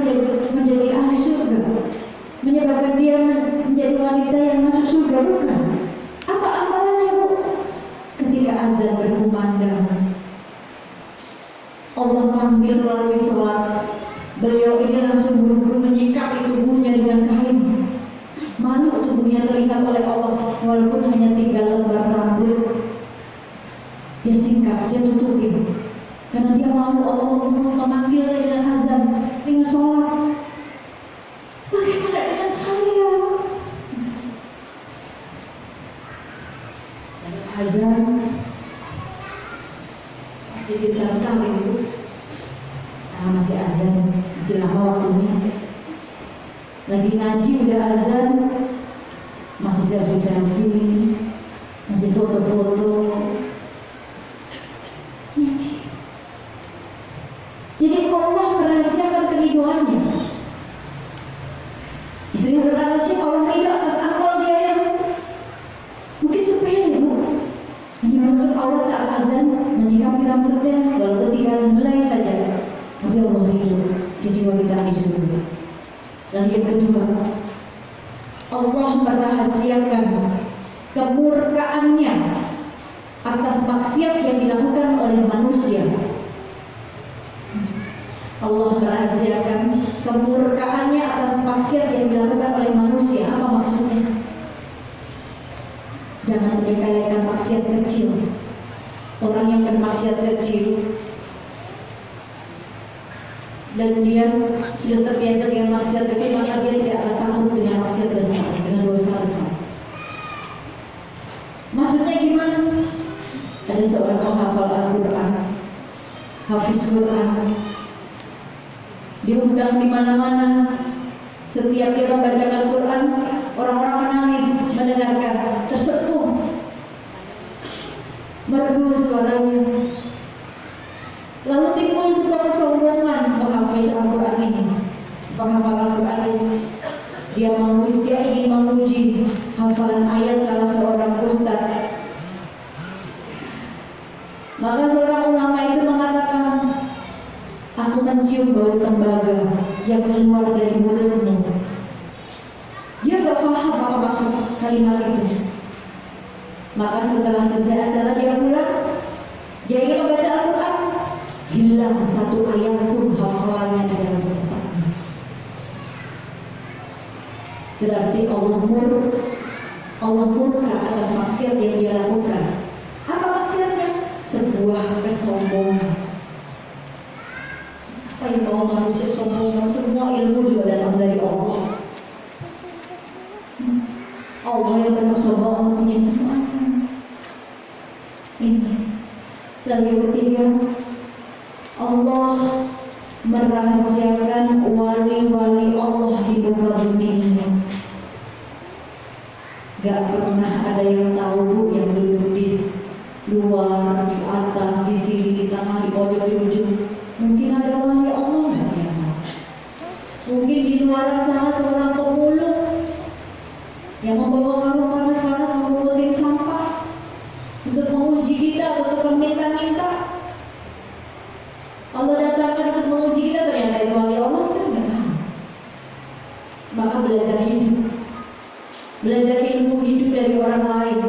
menjadi ahli surga, menyebabkan dia menjadi wanita yang masuk surga, bukan. Apa amalannya, Bu? Ketika azan berkumandang, Allah panggil melalui sholat, beliau ini langsung buru-buru menyikapi tubuhnya dengan kain. Malu tubuhnya terlihat oleh Allah, walaupun hanya 3 lembar rambut. Dia singkat, dia tutupin, karena dia malu Allah memanggilnya dengan azan, dengan sholat. Bagaimana dengan saya? Azan masih dibentar Ibu. Masih azan, masih lama waktunya. Lagi ngaji udah azan, masih selfie, masih foto-foto. Jadi Allah merahasiakan keriduannya. Istri berkata, "Syekh, Allah ridho atas amal dia yang mungkin sepele, Bu. Hanya menuntut aurat saat azan, menyikapi rambutnya, walaupun tinggal helai saja. Tapi Allah ridho, jadi wanita di surga." Dan yang kedua, Allah merahasiakan kemurkaannya atas maksiat yang dilakukan oleh manusia. Allah merahasiakan kemurkaannya atas maksiat yang dilakukan oleh manusia. Apa maksudnya? Jangan menyepelekan maksiat kecil. Orang yang bermaksiat kecil dan dia sudah terbiasa dengan maksiat kecil, maka dia tidak akan takut dengan maksiat besar, dengan dosa besar. Maksudnya gimana? Ada seorang penghafal Al-Quran, hafiz Quran, diundang di mana-mana. Setiap dia membacakan Quran, orang-orang menangis mendengarkan, tersentuh, merdu suaranya. Lalu timbul sebuah kesombongan sebuah hafiz Al-Quran ini, sebuah hafal Al-Quran ini. Dia ingin memuji hafalan ayat salah seorang ustaz. Maka seorang ulama itu mengatakan, "Aku mencium bau tembaga yang keluar dari mulutmu." Dia gak paham apa maksud kalimat itu. Maka setelah selesai acara dia pulang, dia ingin membaca Al-Quran, hilang satu ayat pun hafalannya di dalam Al-Quran. Berarti Allah murka atas maksiat yang dia lakukan. Apa maksiatnya? Sebuah kesombongan. Apa yang bawa manusia sombong? Semua ilmu juga datang dari Allah. Allah yang bersombong punya semuanya. Ini. Lalu yang ketiga, Allah merahasiakan wali-wali Allah di muka bumi ini. Gak pernah ada yang tahu, yang duduk di luar, di atas, di sini, di tengah, di pojok, di ujung. Mungkin ada wali Allah yang tahu. Mungkin di luar sana seorang pemulung yang membawa karung panas-panas memungutin sampah untuk menguji kita, untuk meminta-minta. Allah datangkan untuk menguji kita, ternyata itu wali Allah, kita nggak tahu. Maka belajar ilmu hidup dari orang lain.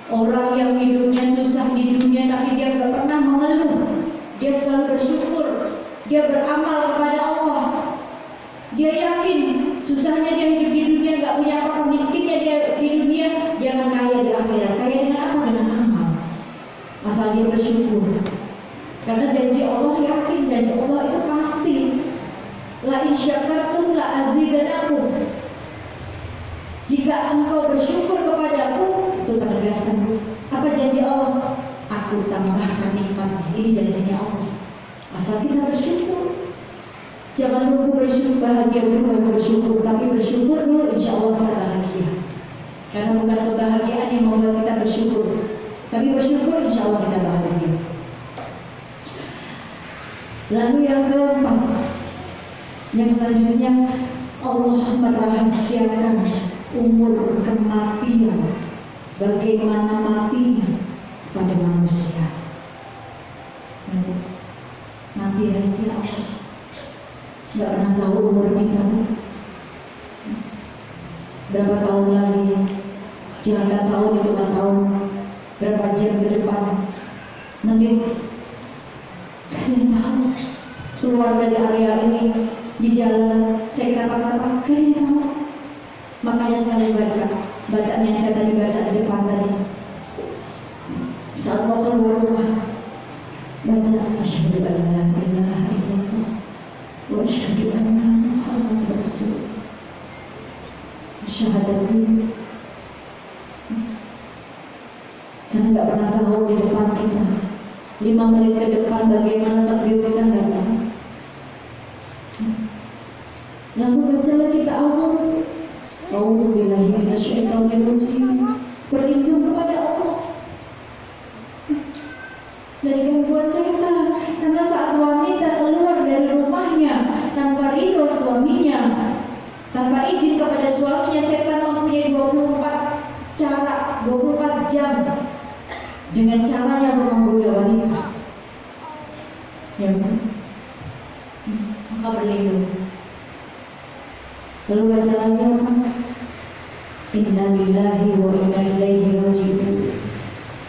Orang yang hidupnya susah di dunia tapi dia nggak pernah mengeluh, dia selalu bersyukur, dia beramal kepada Allah. Dia yakin susahnya dia hidup di dunia, nggak punya apa-apa, miskinnya dia di dunia, jangan kaya di akhirat. Kaya dengan apa? Dengan amal. Asal dia bersyukur. Karena janji Allah, yakin janji Allah itu pasti. La in syakartum la azidanakum. Jika engkau bersyukur kepadaku, itu penegasan. Apa janji Allah? Aku tambahkan nikmat. Ini janjinya Allah. Asal kita bersyukur. Jangan nunggu bersyukur bahagia dulu baru bersyukur, tapi bersyukur dulu, insya Allah kita bahagia. Karena bukan kebahagiaan yang membuat kita bersyukur, tapi bersyukur insya Allah kita bahagia. Lalu yang keempat, Yang selanjutnya, Allah merahasiakan umur kematian, bagaimana matinya pada manusia. Mati rahasia Allah. Gak pernah tahu umur kita berapa tahun lagi. Jangan tahun itu kan tahun, berapa jam ke depan, menit. Kalian tahu keluar dari area ini di jalan saya kata-kata, kalian tahu. Makanya sekali bacaan yang saya tadi baca di depan tadi, saat mau keluar rumah, baca asyhadu an la ilaha illallah wa asyhadu anna Muhammadar Rasulullah. Syahadat dulu, karena nggak pernah tahu di depan kita 5 menit ke depan bagaimana takdir kita, nggak tahu. Lalu baca lagi ke awal, A'udzubillahi minasyaitonir rajim, berlindung kepada Allah dari gangguan setan. Karena saat wanita keluar dari rumahnya tanpa ridho suaminya, tanpa izin kepada suaminya, setan mempunyai 24 cara, 24 jam dengan caranya untuk menggoda wanita. Ya, maka berlindung. Lalu baca lagi apa? Inna lillahi wa inna ilaihi raji'un.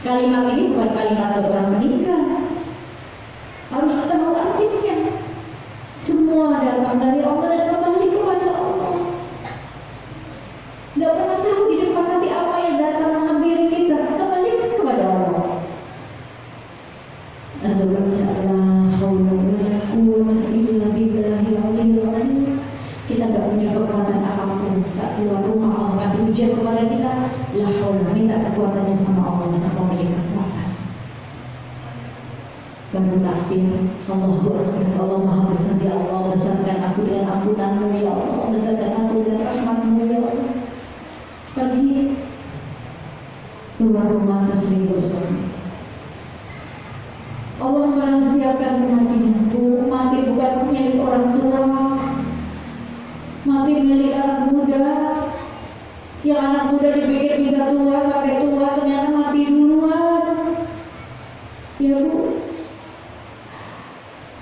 Kalimat ini bukan kalimat orang meninggal, harus tahu artinya. Semua datang dari Allah dan kembali kepada Allah. Gak pernah tahu di depan nanti apa yang datang menghampiri kita, kembali kepada Allah. Lalu baca la haula wala quwwata illa billahil aliyyil azim. Kita gak punya kekuatan apapun. Saat keluar rumah Allah kasih ujian kepada kita, la haula, minta kekuatannya sama Allah, sama punya kekuatan. Baru takbir, Allahu Akbar, Allah Maha Besar, ya Allah, besarkan aku dengan ampunan-Mu, ya Allah, besarkan aku dengan rahmat-Mu, ya Allah. Pergi keluar rumah tasbih bersama. Allah merahasiakan kematian. Mati bukan milik orang tua, mati milik anak muda. Yang anak muda dipikir bisa tua, sampai tua ternyata mati duluan. Ya Bu,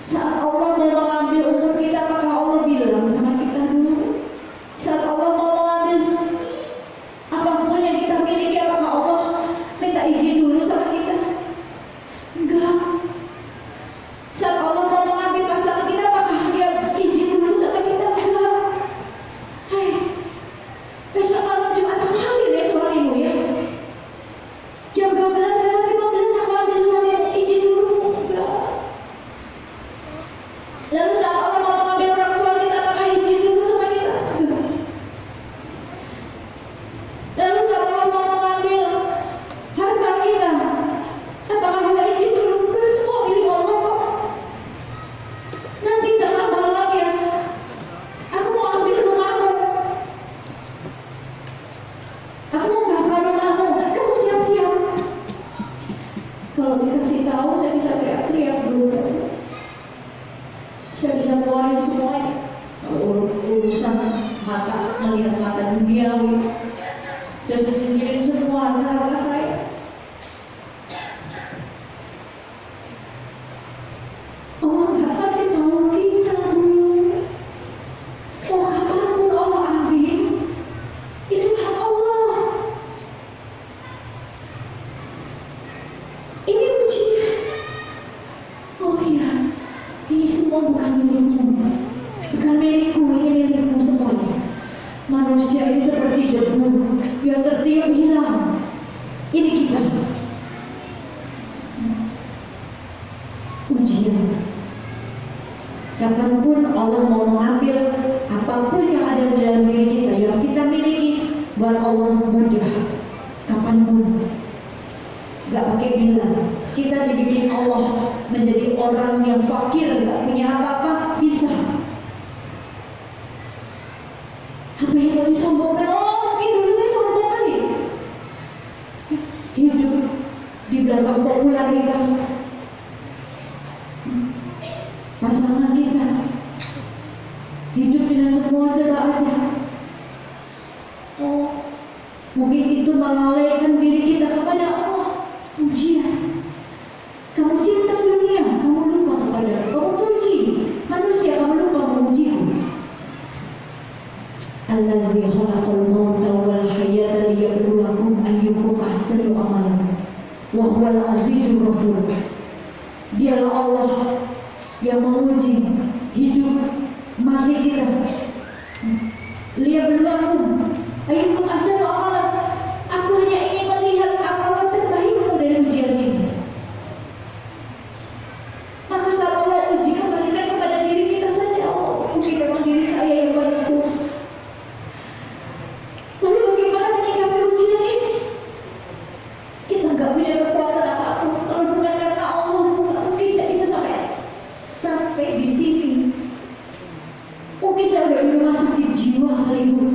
saat Allah mau mengambil umur kita, maka Allah bilang sama kita dulu. Saat Allah mau mengambil apapun yang kita miliki, apakah Allah minta izin dulu sama kita? Enggak. Saat Allah mau mengambil pasangan kita, apakah Dia izin dulu sama kita? Enggak. Hai, besok malam Jumat kamu ambil ya suamimu ya. Jam 12 lewat 15 aku ambil suamimu, izin dulu. Enggak. Lalu saat Allah mau mengambil orang tua kita, apakah izin dulu sama kita? Enggak. Lalu saat Allah mau mengambil harta kita, apakah kita izin dulu? Enggak, semua milik Allah kok. Nanti jangan malam ya, aku mau ambil rumahmu, aku mau bakar rumahmu, kamu siap-siap. Kalau dikasih tahu, saya bisa teriak-teriak sebelumnya. Saya bisa keluarin semuanya. Urusan mata, melihat mata duniawi, saya sisirin semua harta saya. Allah nggak kasih tahu kita dulu. Mau kapanpun Allah ambil, itu hak Allah. Ini ujian. Oh iya, ini semua bukan milikmu, bukan milikku, ini milikmu semuanya. Manusia ini seperti debu yang tertiup hilang. Ini kita. Ujian. Kapanpun Allah mau mengambil apapun yang ada di dalam diri kita, yang kita miliki, buat Allah mudah. Kapanpun, gak pakai bilang. Kita dibikin Allah menjadi orang yang fakir, gak punya apa-apa, bisa. Apa yang mau disombongkan? Oh, mungkin dulu saya sombong kali. Hidup di belakang popularitas pasangan kita, hidup dengan semua serba ada. Oh, mungkin itu melalaikan diri kita kepada Allah. Ujian. Kamu cinta dunia, kamu lupa kepada, kamu puji manusia, kamu lupa memujiku. Allazi khalaqal mauta wal hayata liyabluwakum ayyukum ahsanu amalan wa huwal azizur ghafur. Dialah Allah yang menguji hidup mati kita. Liyabluwakum ayyukum ahsanu amalan. Aku hanya ingin melihat amalan terbaikmu dari ujian ini. Maka saat Allah uji, kembalikan kepada diri kita saja. Oh, mungkin memang diri saya yang banyak dosa. Lalu bagaimana menyikapi ujian ini? Kita nggak punya kekuatan apapun. Kalau bukan karena Allah, nggak mungkin saya bisa sampai di sini. Mungkin saya udah di rumah sakit jiwa kali ini.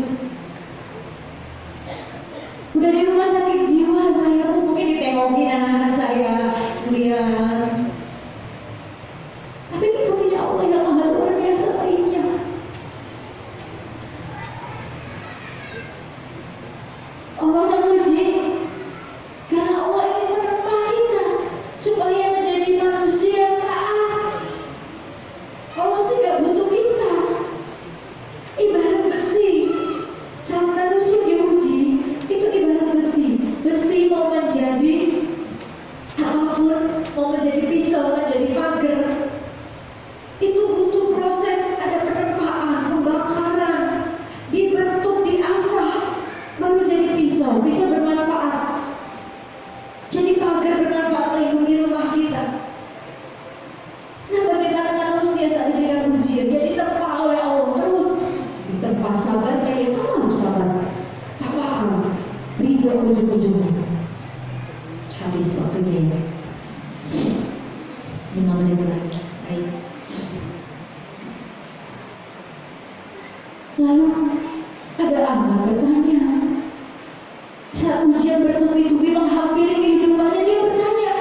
Udah di rumah sakit jiwa saya tuh mungkin ditengokin anak-anak saya, lihat. Tapi kita punya Allah yang maha luar biasa baiknya. Allah menguji karena Allah ingin menempa kita supaya menjadi manusia yang taat. Allah sih gak butuh kita. Ibarat besi, saat manusia diuji itu ibarat besi. Besi mau menjadi apapun, mau menjadi pisau, menjadi pagar, itu butuh proses, ada penempaan, pembakaran, dibentuk, diasah, baru jadi pisau, bisa bermanfaat. Jadi pagar bermanfaat melindungi rumah kita. Nah, bagaimana manusia saat diberikan ujian, dia ditempa oleh Allah terus, ditempa sabar, dia harus sabar. Apa? Ridho ujung-ujungnya. Habis waktunya ya. 5 menit lagi. Baik. Lalu ada anak bertanya, saat ujian bertubi-tubi menghampiri kehidupannya, dia bertanya,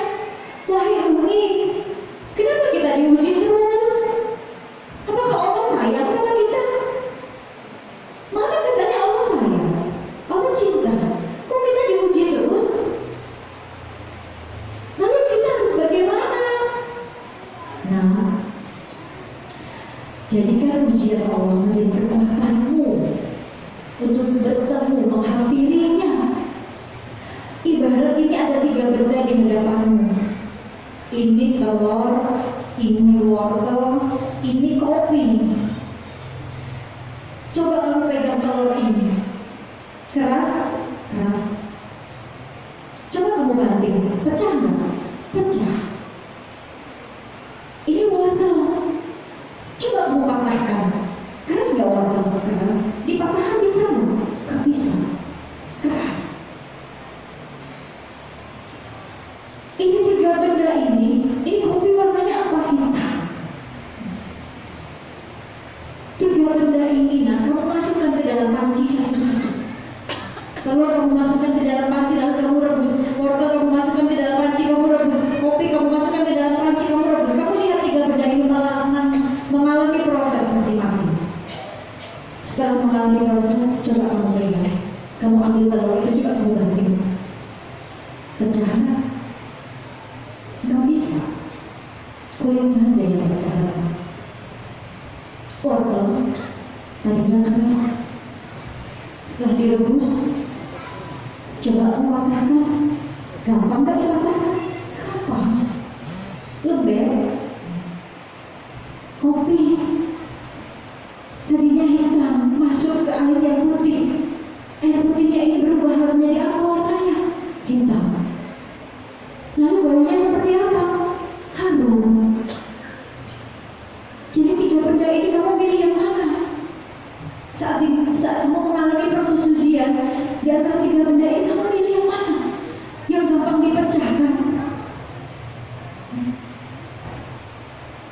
wahai Umi, kenapa kita diuji terus? Apakah Allah sayang sama kita? Mana katanya Allah sayang, Allah cinta, kok kita diuji terus? Lalu kita harus bagaimana? Nah, jadikan ujian Allah menjadi kekuatanmu untuk bertemu, menghampirinya. Ibarat ini ada 3 benda di hadapanmu. Ini telur, ini wortel, ini kopi. Coba kamu pegang telur ini, keras, keras. Coba kamu banting, pecah nggak? Pecah. Ini wortel. Coba kamu patahkan, keras gak wortel? Keras. Dipatahkan bisa nggak? Gak bisa. Keras. Ini 3 benda ini kopi warnanya apa? Hitam. 3 benda ini, nah kamu masukkan ke dalam panci satu-satu. Kalau kamu masukkan ke dalam panci lalu kamu rebus, wortel kamu masukkan ke dalam panci kamu rebus, kopi kamu masukkan ke dalam panci kamu rebus. Kamu lihat 3 benda ini mengalami proses masing-masing. Setelah mengalami proses, coba kamu pegang, kamu ambil telur itu, coba kamu banting. Pecah nggak? Nggak bisa. Kulitnya aja yang pecah. Wortel tadinya keras, setelah direbus, coba kamu patahkan, gampang nggak dipatahkan? Gampang. Lembek. Kopi tadinya hitam, masuk ke air yang putih. Air putihnya ini berubah menjadi apa warnanya? Hitam. Lalu baunya seperti apa? Harum. Jadi 3 benda ini kamu pilih yang mana? Saat kamu mengalami proses ujian, di antara 3 benda ini kamu pilih yang mana? Yang gampang dipecahkan,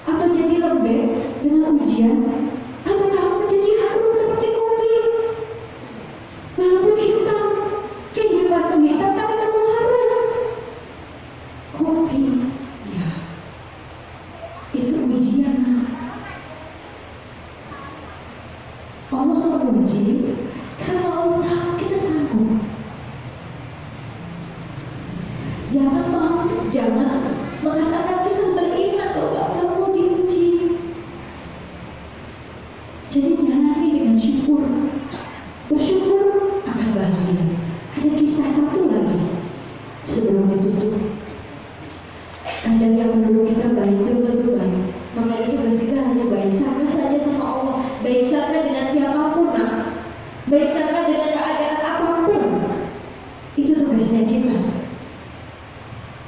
atau jadi lembek dengan ujian, atau kamu menjadi harum seperti kopi? Allah menguji karena Allah tahu kita sanggup. Jangan mengatakan kita beriman kalau nggak mau diuji. Jadi jalani dengan syukur. Bersyukur akan bahagia. Ada kisah satu lagi sebelum ditutup. Kadang yang menurut kita baik belum tentu baik. Maka itu kita hanya baik sangka saja sama Allah. Baik sangka dengan siapapun, baik sangka dengan keadaan apapun. Itu tugasnya kita.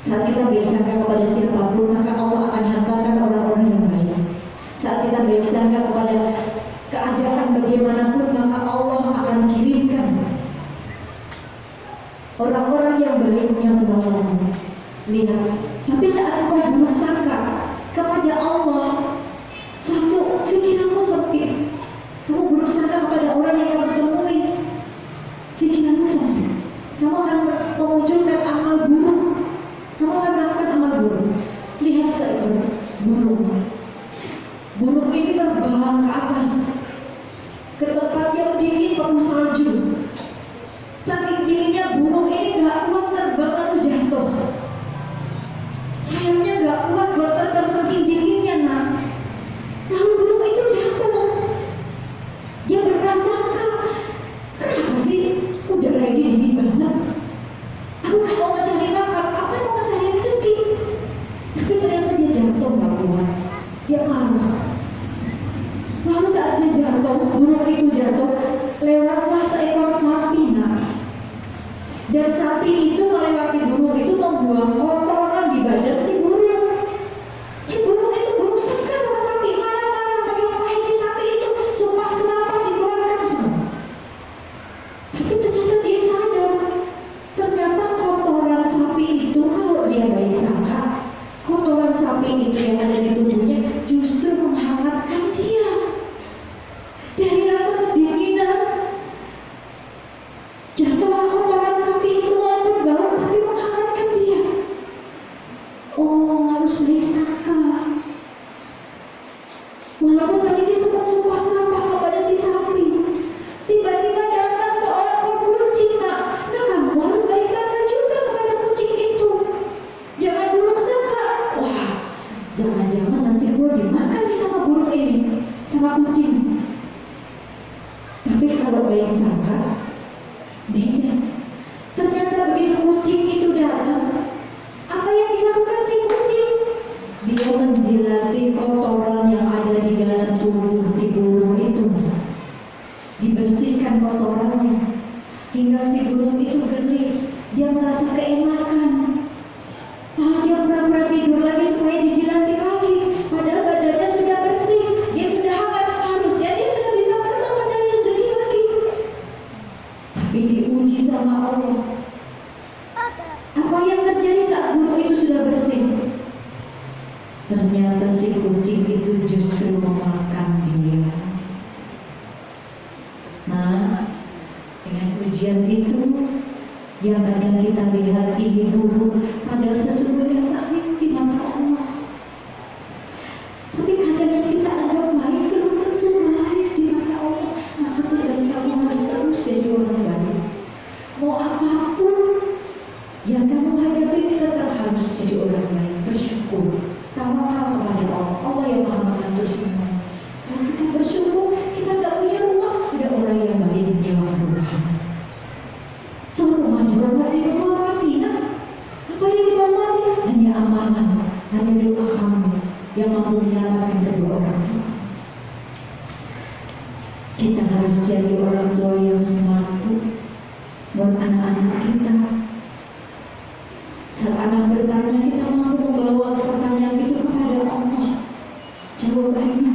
Saat kita baik sangka kepada siapapun, maka Allah akan hantarkan orang-orang yang baik. Saat kita baik sangka kepada keadaan bagaimanapun, maka Allah akan kirimkan orang-orang yang baik yang menolongmu. Lihat, tapi saat kau buruk sangka kepada Allah, satu, pikiranmu sempit. Kamu buruk sangka kepada orang yang kamu temui, pikiranmu sempit. Kamu akan memunculkan amal buruk. Kamu akan melakukan amal buruk. Lihat seekor burung. Burung ini terbang ke atas, ke tempat yang dingin penuh salju. Saking dinginnya burung ini gak kuat terbang lalu jatuh. Sayapnya gak kuat buat terbang saking dinginnya, nak. Lalu burung itu jatuh. Dia berprasangka, kenapa sih udara ini dingin banget? Aku kan mau mencari makan, aku kan mau mencari rezeki. Tapi ternyata dia jatuh gak kuat. Dia marah. Lalu saat dia jatuh, burung itu jatuh, lewatlah seekor sapi, nak. Dan sapi itu melewati burung itu membuang kotoran di badan si burung. Si burung itu burung sangka sama sapi, marah-marah menyumpahi si sapi itu, sumpah serapah dikeluarkan semua. Tapi ternyata dia sadar, ternyata kotoran sapi itu kalau dia baik sangka, kotoran sapi itu yang ada di tubuhnya justru menghangatkan dia. Dari rasa kedinginan, jatuhlah kotoran sapi itu walaupun bau tapi menghangatkan dia. Oh, harus baik sangka. Walaupun tadi dia sempat sumpah serapah kepada si sapi, tiba-tiba datang seorang kucing, nak. Nah, kamu harus baik sangka juga kepada kucing itu. Jangan buruk sangka. Wah, jangan-jangan nanti gue dimakan sama burung ini, sama kucing. Tapi kalau baik sangka, beda. Ternyata begitu kucing itu datang, apa yang dilakukan si kucing? Dia menjilati kotoran yang ada di dalam tubuh si burung itu. Dibersihkan kotorannya hingga si burung itu bersih. Dia merasa keenakan. Lalu dia pura-pura tidur lagi supaya dijilati lagi. Padahal badannya sudah bersih, dia sudah hangat, harusnya dia sudah bisa terbang mencari rezeki lagi. Tapi diuji sama Allah. Apa yang terjadi saat burung itu sudah bersih? Ternyata si kucing itu justru memakan dia. Nah, dengan ujian itu yang kadang kita lihat ini buruk, padahal sesungguhnya baik di mata Allah. Tapi kadang yang kita anggap baik belum tentu baik di mata Allah. Maka tugas kamu harus terus jadi orang baik. Mau apapun yang kamu hadapi, tetap harus jadi orang baik. Bersyukur, tawakal kepada Allah. Allah yang maha mengatur semua. Kalau kita bersyukur, kita nggak punya rumah, sudah orang yang baik nyewa rumah. Tuh rumah juga nggak dibawa mati, nah. Apa yang dibawa mati? Hanya amanah, hanya doa kamu yang mampu menyelamatkan kedua orang tua. Kita harus jadi orang tua yang semampu buat anak-anak kita. Saat anak bertanya, kita mampu membawa pertanyaan itu kepada Allah. Jawabannya,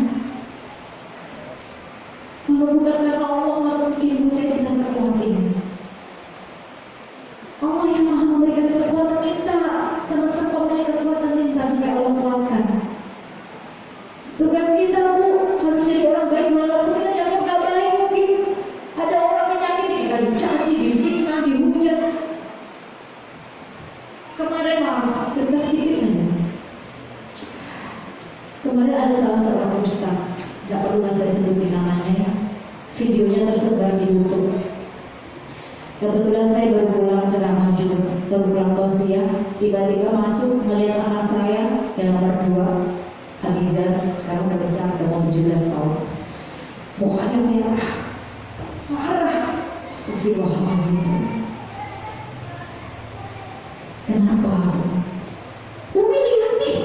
kalau bukan karena Allah, nggak mungkin saya bisa sekuat ini. Allah yang maha memberikan kekuatan kita, sama-sama memberikan kekuatan kita supaya Allah kuatkan. Tugas kita, Bu, harus jadi orang baik walaupun kita jangan gak baik. Mungkin ada orang menyakiti, kita dicaci, difitnah, dihujat. Kemarin maaf, cerita sedikit saja. Kemarin ada salah seorang ustaz, gak perlu saya sebutin namanya ya. videonya tersebar di YouTube. Kebetulan saya baru pulang ceramah juga, baru pulang tausiah, tiba-tiba masuk melihat anak saya yang nomor 2, Abizar, sekarang udah besar, udah mau 17 tahun. Mukanya merah, marah. Astagfirullahaladzim. Kenapa? Umi lihat nih,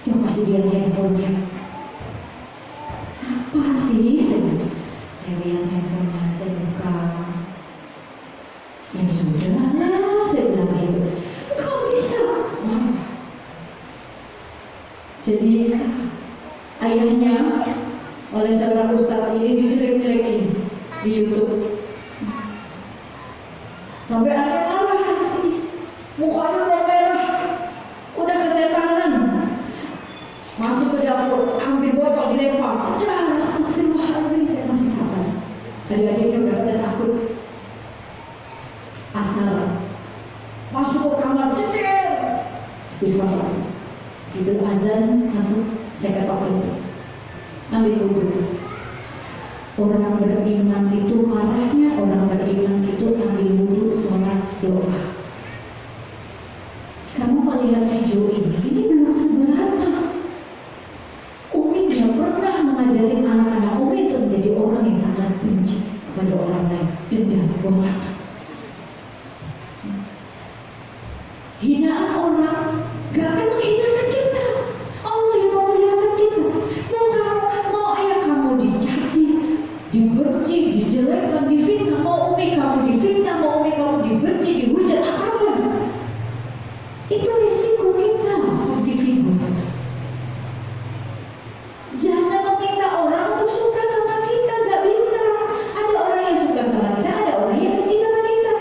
yuk kasih dia handphonenya. Apa sih? Saya lihat handphonenya, saya buka. Ya sudahlah, saya bilang itu. Kau bisa? Jadi ayahnya oleh seorang ustaz ini dijelek-jelekin di YouTube. Sampai ada marah, mukanya udah merah, udah kesetanan. Masuk ke dapur, ambil botol dilempar. Sudah, astagfirullahaladzim, saya masih sabar. Adik-adiknya udah takut. Asal masuk ke kamar, ceder. Istighfar. Itu azan masuk, saya ketok itu. Ambil wudhu. Orang beriman itu marahnya, orang beriman itu ambil wudhu, sholat, doa. Kamu melihat video ini belum seberapa. Umi tidak pernah mengajari anak-anak Umi untuk menjadi orang yang sangat benci kepada orang lain, dendam, bohong. Hinaan orang gak akan menghinakan kita. Allah yang mau melihatkan kita. Mau ayah kamu dicaci, dibenci, dijelekkan, difitnah, mau umi kamu difitnah, mau umi kamu dibenci, dihujat, apapun. Itu risiko kita difitnah. Jangan meminta orang untuk suka sama kita, gak bisa. Ada orang yang suka sama kita, ada orang yang benci sama kita.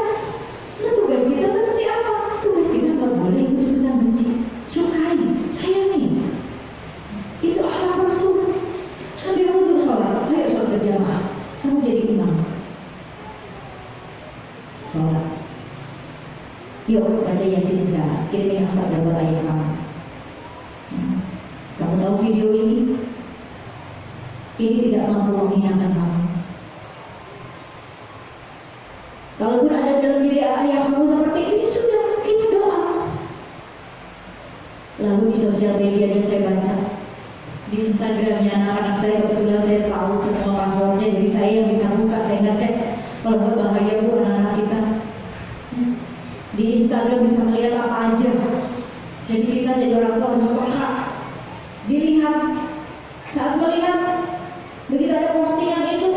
Nah, tugas kita seperti apa? Tugas kita gak boleh untuk kita benci, sukai, sayangi. Itu akhlak Rasul. Ambil wudhu sholat, ayo sholat berjamaah. Kamu jadi imam. Sholat. Yuk baca Yasin sekarang. Kirimin akhlak buat ayah kamu. Kamu tahu video ini? Ini tidak mampu menghinakan kamu. Kalaupun ada dalam diri ayah kamu seperti ini, sudah kita doa. Lalu di sosial media saya baca, di Instagramnya anak-anak saya, kebetulan saya tahu semua passwordnya, jadi saya yang bisa buka, saya nggak cek. Kalau nggak bahaya bu anak-anak kita. Di Instagram bisa melihat apa aja. Jadi kita jadi orang tua harus peka. Dilihat, saat melihat begitu ada postingan itu,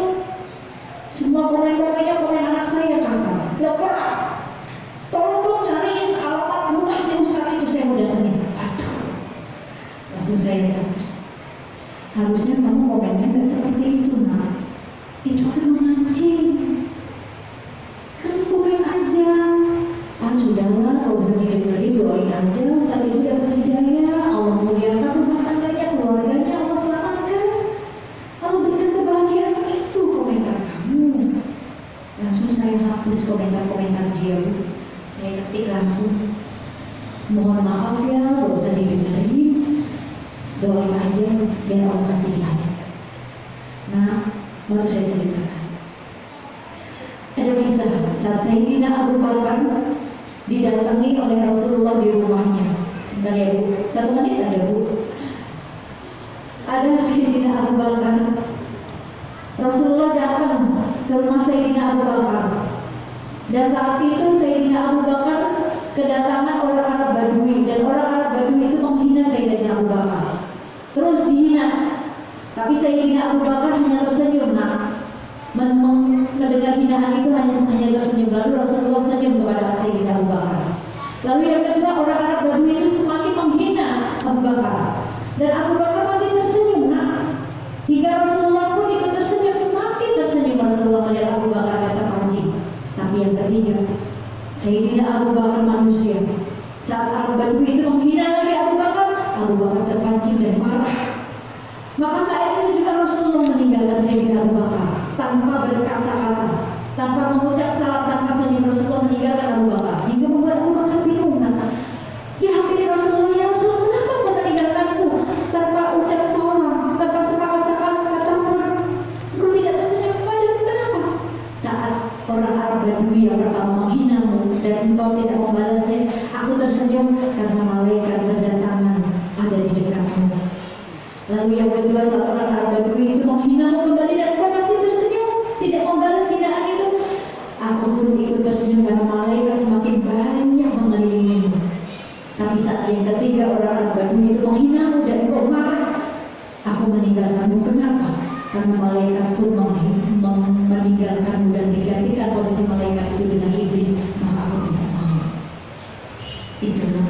semua komen-komennya komen anak saya kasar, ya keras. Tolong dong cariin alamat rumah si ustaz itu, saya mau datangin. Aduh, langsung saya hapus. Harusnya kamu komennya nggak seperti itu, nak. Itu kan memancing. Kamu komen aja. Ah sudahlah, kalau usah didengerin, doain aja. Ustaz itu dapat hidayah, Allah muliakan rumah tangganya, keluarganya, Allah selamatkan. Kalau berikan kebahagiaan, itu komentar kamu. Langsung saya hapus komentar-komentar dia, Bu. Saya ketik langsung, mohon maaf ya, gak usah didengerin, doain aja biar Allah kasih hidayah. Nah, baru saya ceritakan. Ada kisah saat Sayyidina Abu Bakar didatangi oleh Rasulullah di rumahnya. Sebentar ya Bu, 1 menit aja Bu. Ada Sayyidina Abu Bakar. Rasulullah datang ke rumah Sayyidina Abu Bakar. Dan saat itu Sayyidina Abu Bakar kedatangan orang Arab Badui, dan orang Arab Badui itu menghina Sayyidina Abu Bakar. Terus dihina. Tapi Sayyidina Abu Bakar hanya tersenyum, nah. Mendengar hinaan itu hanya tersenyum. Lalu Rasulullah senyum kepada Sayyidina Abu Bakar. Lalu yang kedua, orang Arab Badui itu semakin menghina Abu Bakar, dan Abu Bakar masih tersenyum, nah. Hingga Rasulullah pun ikut tersenyum, semakin tersenyum Rasulullah melihat Abu Bakar datang pancing. Tapi yang ketiga, Sayyidina Abu Bakar manusia. Saat Arab Badui itu menghina lagi Abu Bakar terpancing dan marah. Maka saat itu juga Rasulullah meninggalkan Sayyidina Abu Bakar tanpa berkata-kata, tanpa mengucap salam, tanpa senyum. Rasulullah meninggalkan Abu Bakar hingga membuat Abu Bakar bingung. Dihampiri Rasulullah, ya Rasulullah, kenapa kau meninggalkanku tanpa ucap salam, tanpa sepatah kata pun? Engkau tidak tersenyum kepada yang pertama menghinamu dan engkau tidak membalasnya. Aku tersenyum karena malaikat berdatangan ada di dekatmu. Lalu yang kedua, saat orang Arab Badui itu menghinamu kembali dan engkau masih tersenyum, tidak membalas hinaan itu. Aku pun ikut tersenyum karena malaikat semakin banyak mengelilingimu. Tapi saat yang ketiga orang Arab Badui itu menghinamu dan engkau marah, aku meninggalkanmu. Kenapa? Karena malaikat pun meninggalkanmu dan digantikan posisi malaikat itu dengan iblis. Maka aku tidak mau. Itulah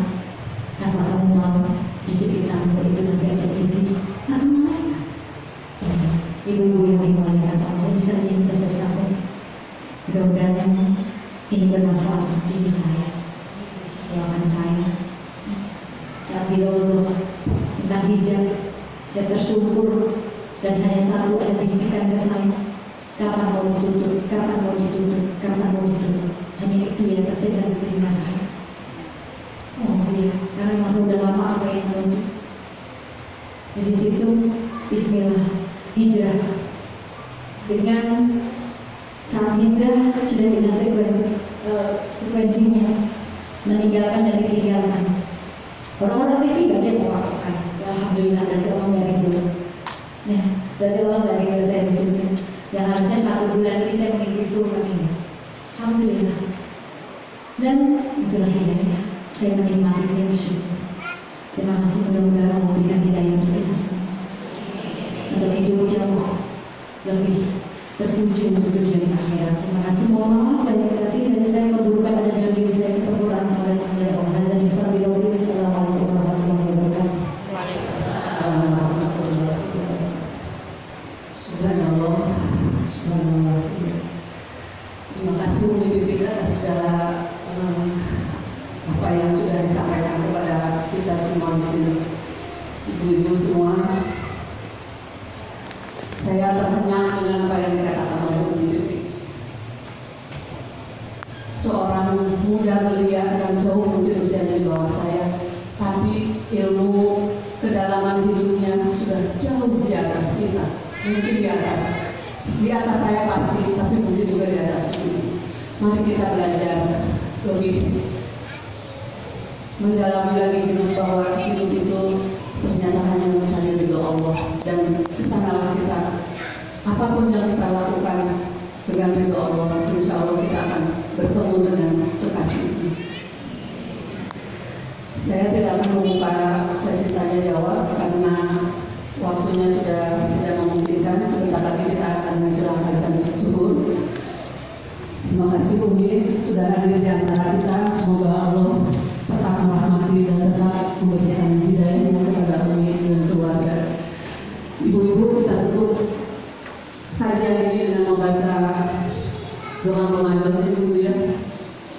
kenapa kamu mau di sekitarmu itu nanti ada iblis atau malaikat. Ibu-ibu yang dimuliakan Allah, ini saja yang bisa saya sampaikan. Mudah-mudahan ini bermanfaat untuk diri saya. Doakan saya. Saat di rodo tentang hijab, saya tersungkur dan hanya satu ada bisikan ke saya, kapan mau ditutup, kapan mau ditutup, kapan mau ditutup. Hanya itu yang terdengar di telinga saya. Oh iya, karena masa udah lama apa yang menutup. Dari situ Bismillah hijrah. Dengan saat hijrah sudah dengan sekuensinya meninggalkan dan ditinggalkan. Orang-orang TV gak ada yang mau saya. Ya, alhamdulillah ada orang dari dulu. Ya, berarti Allah dari saya di sini. Yang harusnya 1 bulan ini saya mengisi program ini. Alhamdulillah. Dan itulah hidayah. Saya menikmati, saya bersyukur. Terima kasih, mudah-mudahan Allah memberikan hidayah untuk kita semua. Untuk hidup jauh lebih tertuju untuk tujuan akhirat. Terima kasih. Mohon maaf banyak berarti dari saya keburukan ada dalam diri saya, kesempurnaan saya kepada Allah. Dan Assalamualaikum warahmatullahi wabarakatuh. Waalaikumsalam warahmatullahi wabarakatuh. Subhanallah, subhanallah. Terima kasih Umi Bibit atas segala apa yang sudah disampaikan kepada kita semua di sini, ibu-ibu semua. Saya terkenyang dengan apa yang dikatakan oleh Umi Bibit. Seorang muda belia dan jauh mungkin usianya di bawah saya, tapi ilmu kedalaman hidupnya sudah jauh di atas kita. Mungkin di atas saya pasti, tapi mungkin juga di atas ini. Mari kita belajar lebih mendalami lagi dengan bahwa hidup itu ternyata hanya mencari ridho Allah, dan kesanalah kita. Apapun yang kita lakukan dengan ridho Allah, insya Allah kita akan bertemu dengan kekasih ini. Saya tidak akan membuka sesi tanya jawab karena waktunya sudah tidak memungkinkan. Sebentar lagi kita akan menjelang azan zuhur. Terima kasih Umi sudah hadir di antara kita. Semoga Allah tetap merahmati dan tetap memberikan hidayahnya kepada Umi dan keluarga. Ibu-ibu, kita tutup kajian ini dengan membaca doa Ramadan ini ya.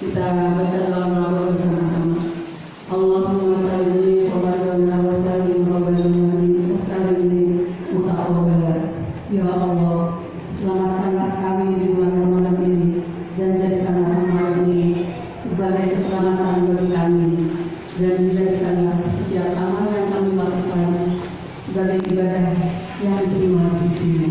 Kita baca doa Ramadan bersama-sama. Allahumma salli wa barik wa sallim wa sallim mutaqabbalan. Ya Allah, selamatkanlah kami di bulan Ramadan ini dan jadikanlah Ramadan ini sebagai keselamatan bagi kami, dan jadikanlah setiap amal yang kami lakukan sebagai ibadah yang diterima di sini.